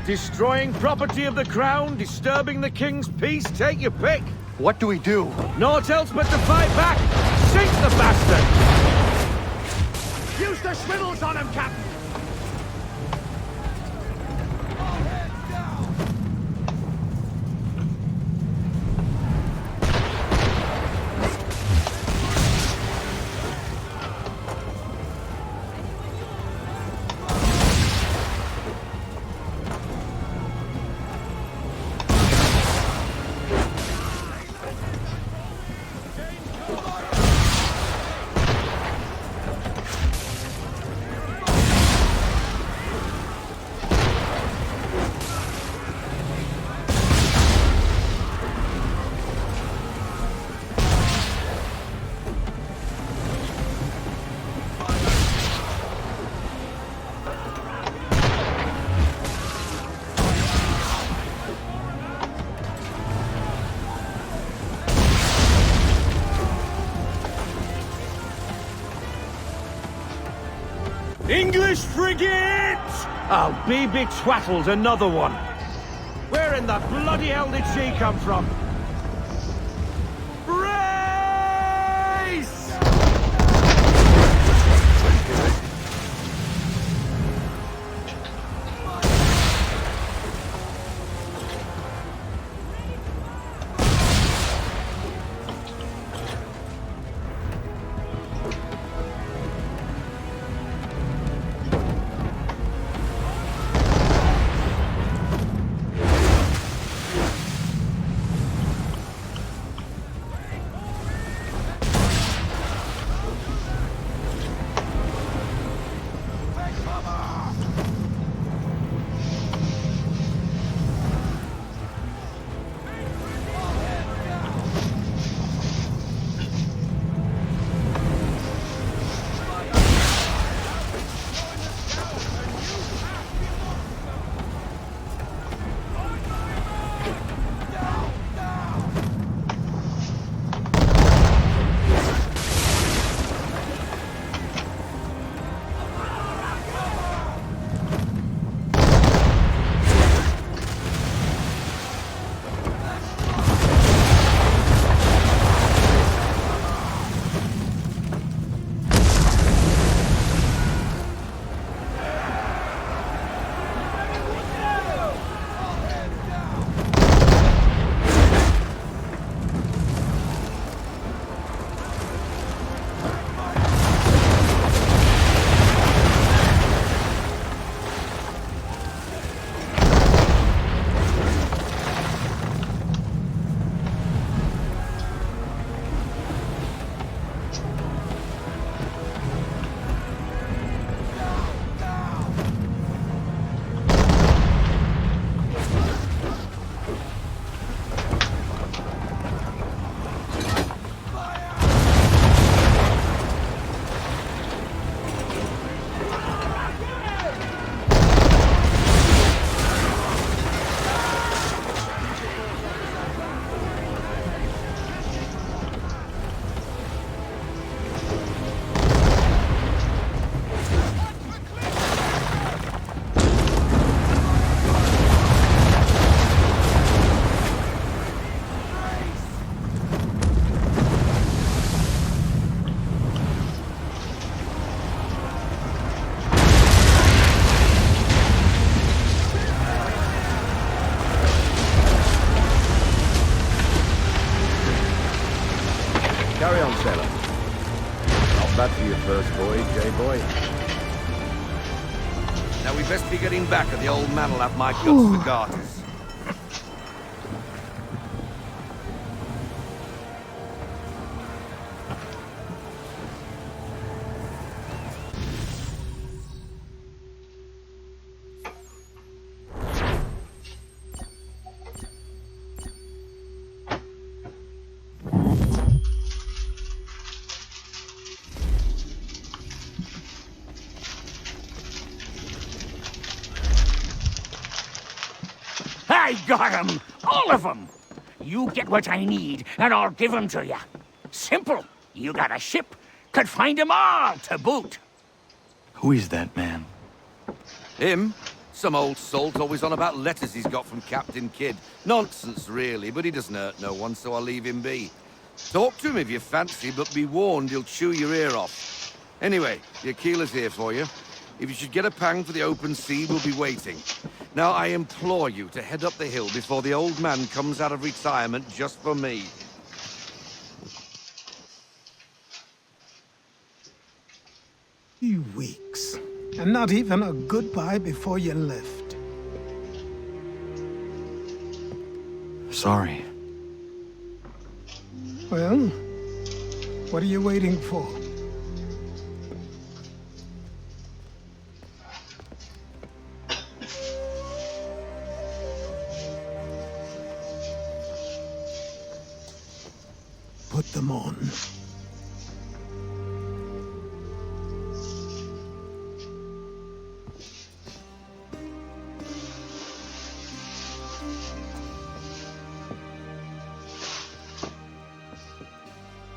Destroying property of the crown, disturbing the king's peace, take your pick. What do we do? Naught else but to fight back. Sink the bastard! Use the swivels on him, Captain! English frigate! I'll be betwattled, another one. Where in the bloody hell did she come from? Brace! Carry on, sailor. Not bad for your first voyage, eh, boy? Now we best be getting back, or the old man will have my guts for garters. I got 'em! All of 'em! You get what I need, and I'll give 'em to you. Simple. You got a ship, could find 'em all to boot. Who is that man? Him? Some old salt always on about letters he's got from Captain Kidd. Nonsense, really, but he doesn't hurt no one, so I'll leave him be. Talk to him if you fancy, but be warned he'll chew your ear off. Anyway, the Aquila's here for you. If you should get a pang for the open sea, we'll be waiting. Now, I implore you to head up the hill before the old man comes out of retirement just for me. 2 weeks. And not even a goodbye before you left. Sorry. Well, what are you waiting for? Put them on.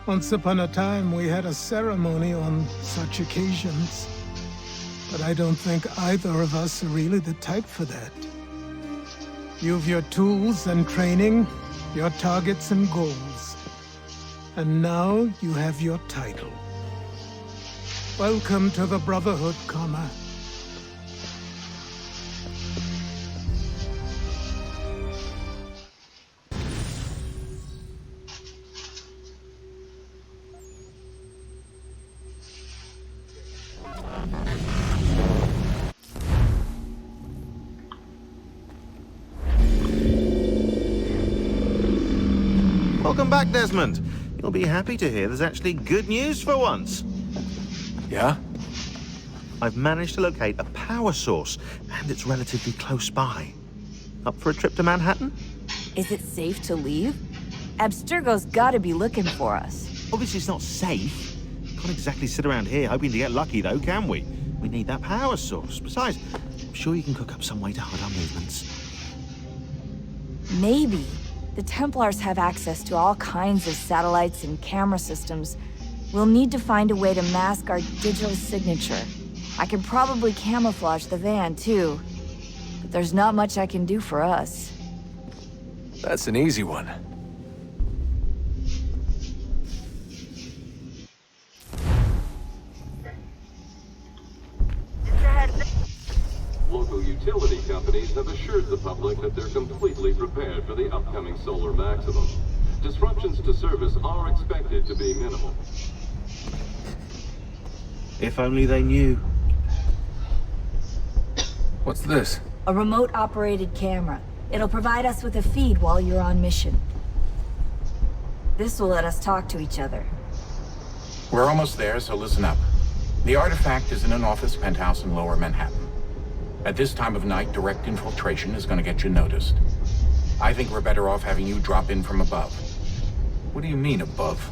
Once upon a time, we had a ceremony on such occasions. But I don't think either of us are really the type for that. You've your tools and training, your targets and goals. And now you have your title. Welcome to the Brotherhood, Connor. Welcome back, Desmond. You'll be happy to hear there's actually good news for once. Yeah? I've managed to locate a power source, and it's relatively close by. Up for a trip to Manhattan? Is it safe to leave? Abstergo's gotta be looking for us. Obviously it's not safe. Can't exactly sit around here hoping to get lucky, though, can we? We need that power source. Besides, I'm sure you can cook up some way to hide our movements. Maybe. The Templars have access to all kinds of satellites and camera systems. We'll need to find a way to mask our digital signature. I can probably camouflage the van, too. But there's not much I can do for us. That's an easy one. Local utility companies have assured the public that they're completely prepared for the upcoming solar maximum. Disruptions to service are expected to be minimal. If only they knew. What's this? A remote-operated camera. It'll provide us with a feed while you're on mission. This will let us talk to each other. We're almost there, so listen up. The artifact is in an office penthouse in Lower Manhattan. At this time of night, direct infiltration is going to get you noticed. I think we're better off having you drop in from above. What do you mean, above?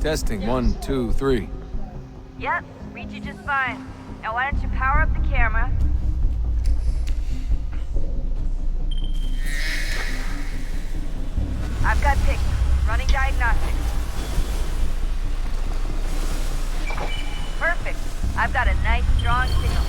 Testing, 1, 2, 3. Yep, read you just fine. Now why don't you power up the camera? I've got pics. Running diagnostics. Perfect. I've got a nice, strong signal.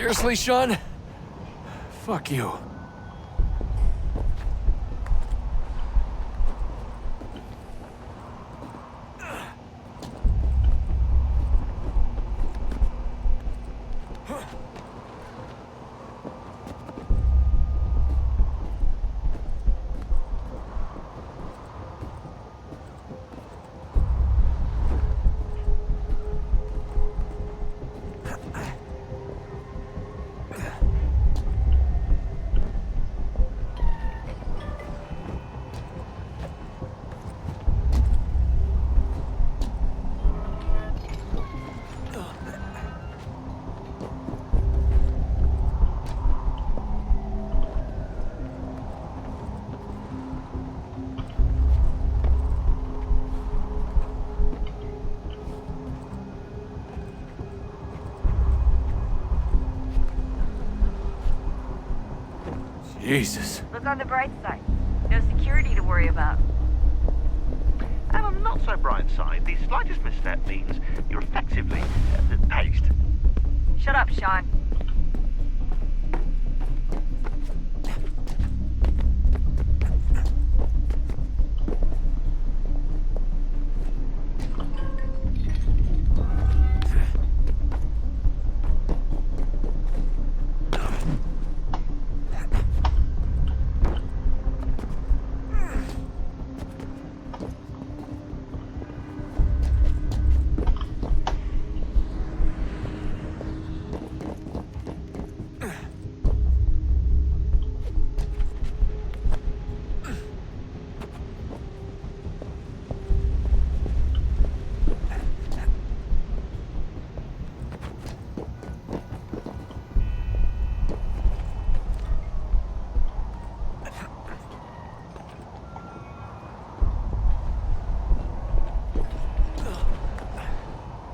Seriously, Sean? Fuck you. Jesus. Look on the bright side. No security to worry about. And on the not so bright side, the slightest misstep means you're effectively paced. Shut up, Sean.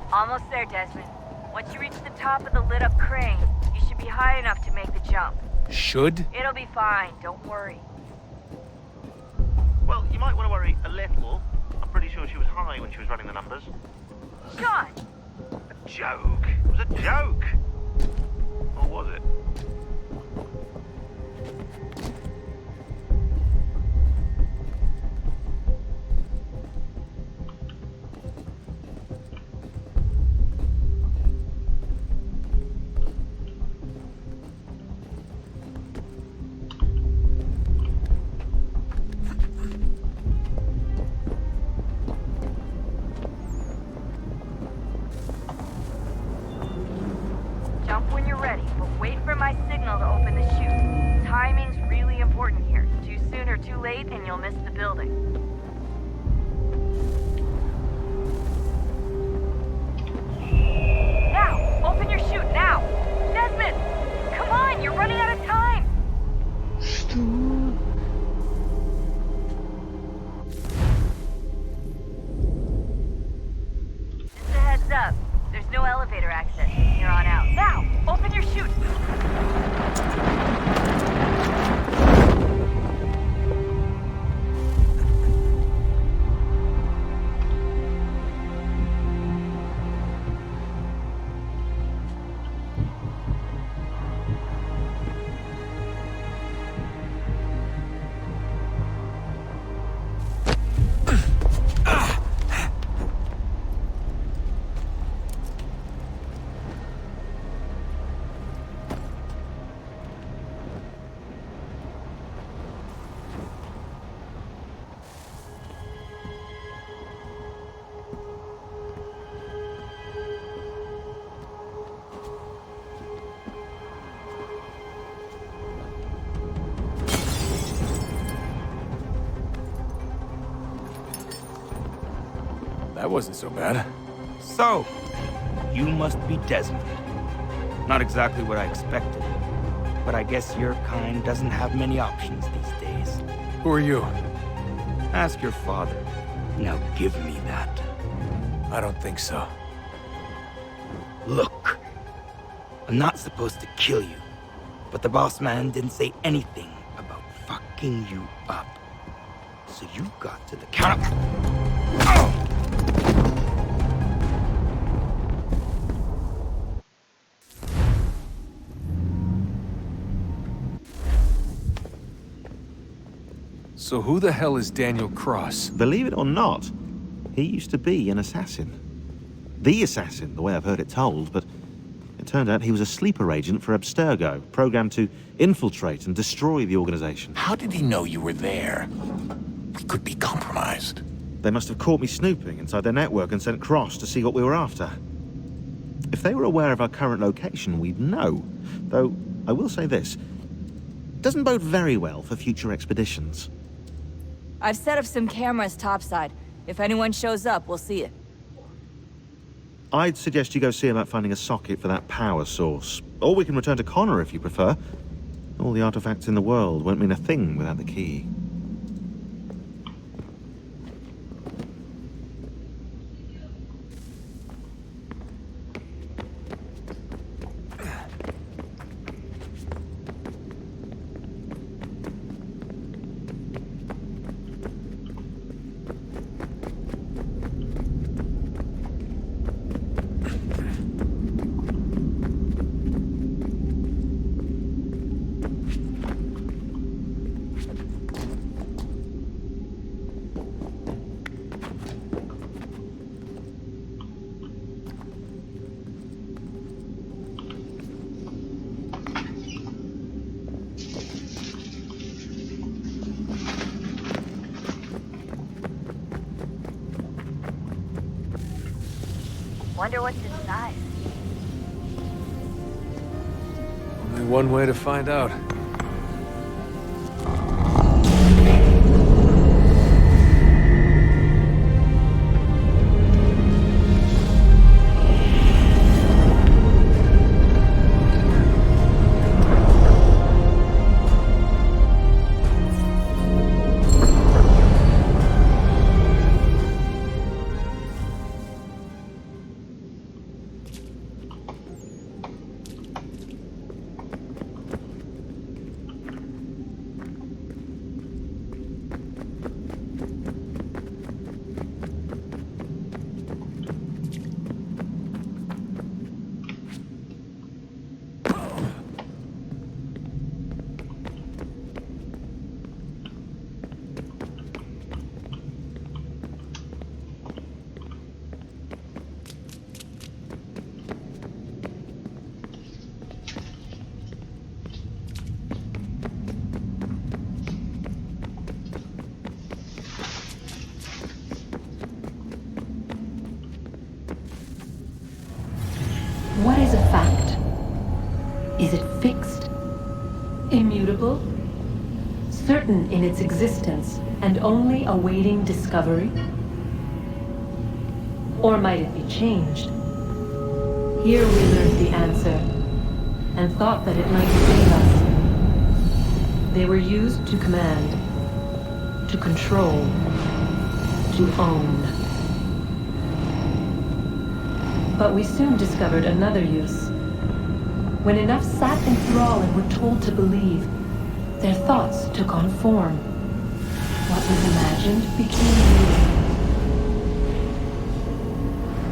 Almost there, Desmond. Once you reach the top of the lit-up crane, you should be high enough to make the jump. Should? It'll be fine, don't worry. Well, you might want to worry a little. I'm pretty sure she was high when she was running the numbers. Sean! A joke. It was a joke. Or was it? Jump when you're ready, but wait for my signal to open the chute. Timing's really important here. Too soon or too late, and you'll miss the building. Now! Open your chute, now! Desmond! Come on, you're running out of time! Just a heads up. There's no elevator access from here on out. Now! Open your chute! That wasn't so bad. So, you must be Desmond. Not exactly what I expected, but I guess your kind doesn't have many options these days. Who are you? Ask your father. Now give me that. I don't think so. Look, I'm not supposed to kill you, but the boss man didn't say anything about fucking you up. So you got to the count of... Oh! So who the hell is Daniel Cross? Believe it or not, he used to be an assassin. The assassin, the way I've heard it told, but it turned out he was a sleeper agent for Abstergo, programmed to infiltrate and destroy the organization. How did he know you were there? We could be compromised. They must have caught me snooping inside their network and sent Cross to see what we were after. If they were aware of our current location, we'd know. Though, I will say this. It doesn't bode very well for future expeditions. I've set up some cameras topside. If anyone shows up, we'll see it. I'd suggest you go see about finding a socket for that power source. Or we can return to Connor if you prefer. All the artifacts in the world won't mean a thing without the key. Wonder what's inside. Only one way to find out. What is a fact? Is it fixed? Immutable? Certain in its existence and only awaiting discovery? Or might it be changed? Here we learned the answer and thought that it might save us. They were used to command, to control, to own. But we soon discovered another use. When enough sat in thrall and were told to believe, their thoughts took on form. What was imagined became real.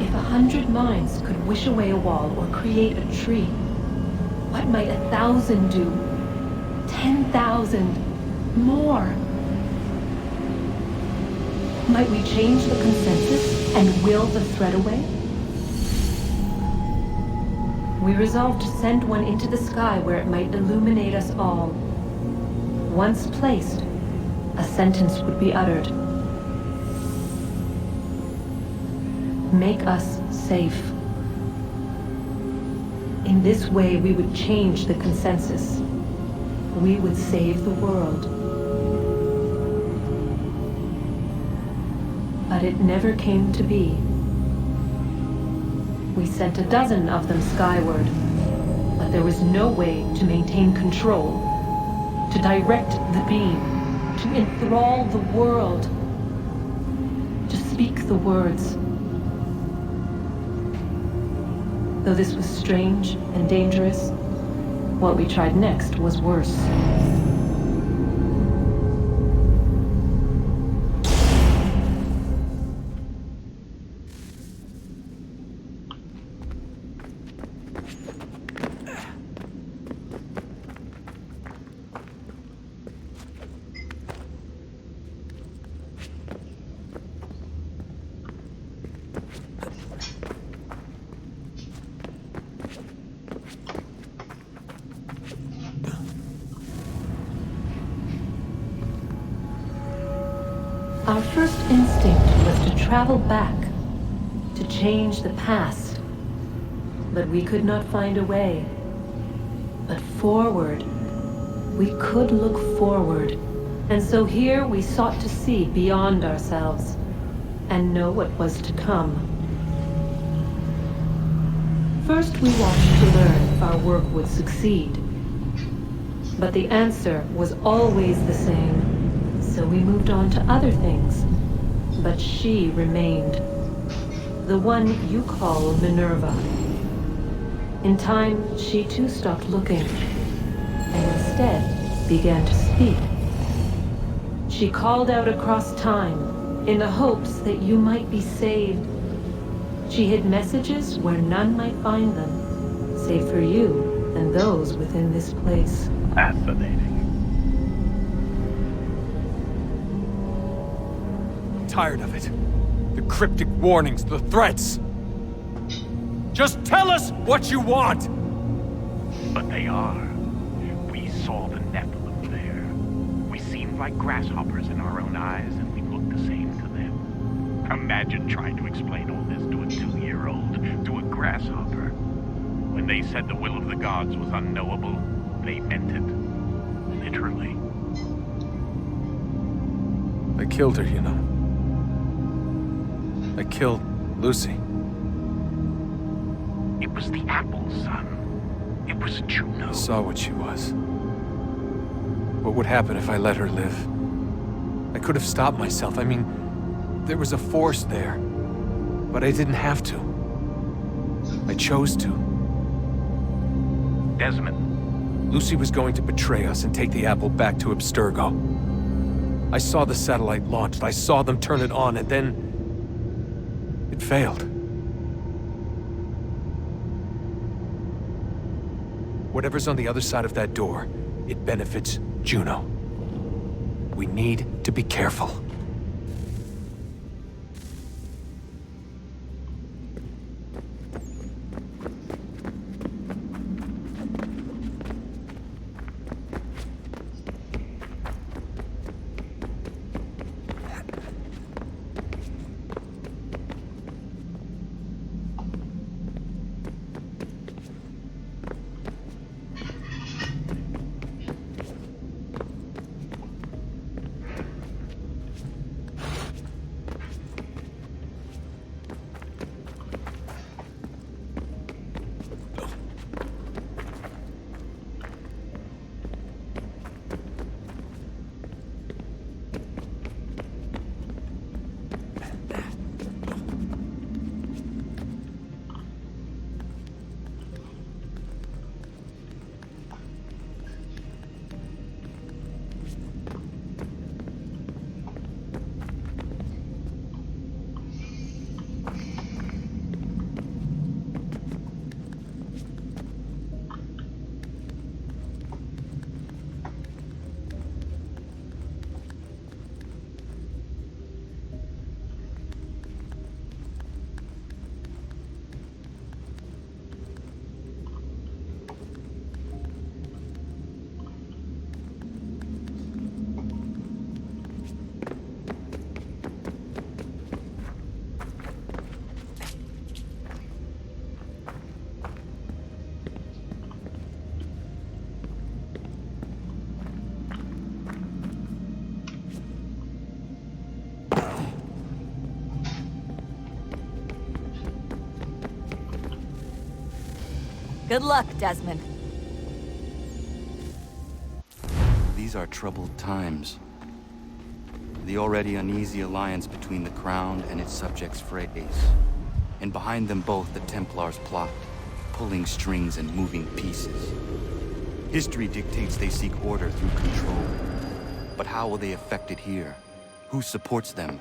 If 100 minds could wish away a wall or create a tree, what might 1,000 do? 10,000? More? Might we change the consensus and will the thread away? We resolved to send one into the sky where it might illuminate us all. Once placed, a sentence would be uttered. Make us safe. In this way, we would change the consensus. We would save the world. But it never came to be. We sent a dozen of them skyward, but there was no way to maintain control, to direct the beam, to enthrall the world, to speak the words. Though this was strange and dangerous, what we tried next was worse. Our first instinct was to travel back, to change the past. But we could not find a way. But forward, we could look forward. And so here we sought to see beyond ourselves and know what was to come. First, we watched to learn if our work would succeed. But the answer was always the same, so we moved on to other things. But she remained. The one you call Minerva. In time, she too stopped looking, and instead began to speak. She called out across time, in the hopes that you might be saved. She hid messages where none might find them, save for you and those within this place. Fascinating. I'm tired of it. The cryptic warnings, the threats. Just tell us what you want! But they are. We saw the Nephilim there. We seemed like grasshoppers in our own eyes, and we looked the same to them. Imagine trying to explain all this to a 2-year-old, to a grasshopper. When they said the will of the gods was unknowable, they meant it. Literally. I killed her, you know. I killed Lucy. It was the apple, son. It was Juno. I saw what she was. What would happen if I let her live? I could have stopped myself. I mean, there was a force there. But I didn't have to. I chose to. Desmond. Lucy was going to betray us and take the apple back to Abstergo. I saw the satellite launched. I saw them turn it on, and then it failed. Whatever's on the other side of that door, it benefits Juno. We need to be careful. Good luck, Desmond. These are troubled times. The already uneasy alliance between the Crown and its subjects frays. And behind them both the Templars plot, pulling strings and moving pieces. History dictates they seek order through control. But how will they affect it here? Who supports them?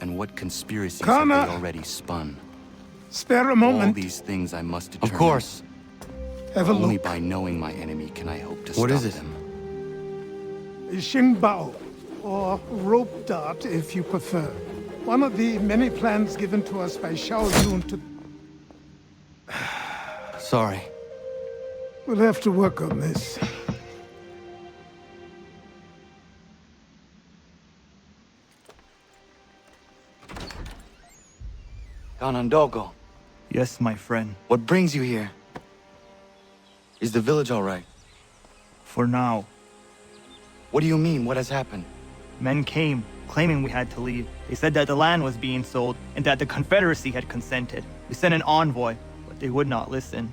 And what conspiracies have they already spun? Spare a moment. All these things I must determine. Of course. Have a Only look. by knowing my enemy can I hope to What stop is it? them. Xingbao, or rope dart if you prefer. One of the many plans given to us by Xiao Yun to... Sorry. We'll have to work on this. Ganondogo, Yes, my friend. what brings you here? Is the village all right? For now. What do you mean? What has happened? Men came, claiming we had to leave. They said that the land was being sold, and that the Confederacy had consented. We sent an envoy, but they would not listen.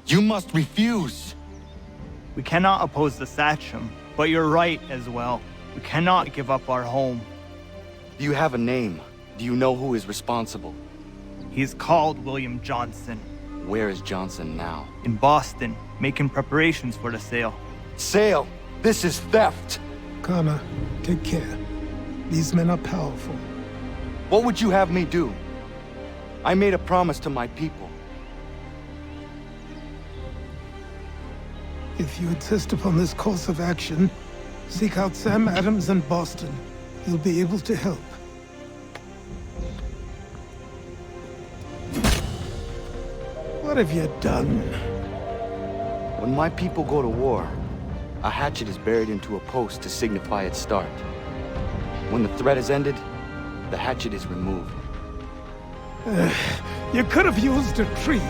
You must refuse! We cannot oppose the Sachem, but you're right as well. We cannot give up our home. Do you have a name? Do you know who is responsible? He's called William Johnson. Where is Johnson now? In Boston, making preparations for the sale. Sale! This is theft! Kana, take care. These men are powerful. What would you have me do? I made a promise to my people. If you insist upon this course of action, seek out Sam Adams in Boston. He'll be able to help. What have you done? When my people go to war, a hatchet is buried into a post to signify its start. When the threat is ended, the hatchet is removed. You could have used a tree.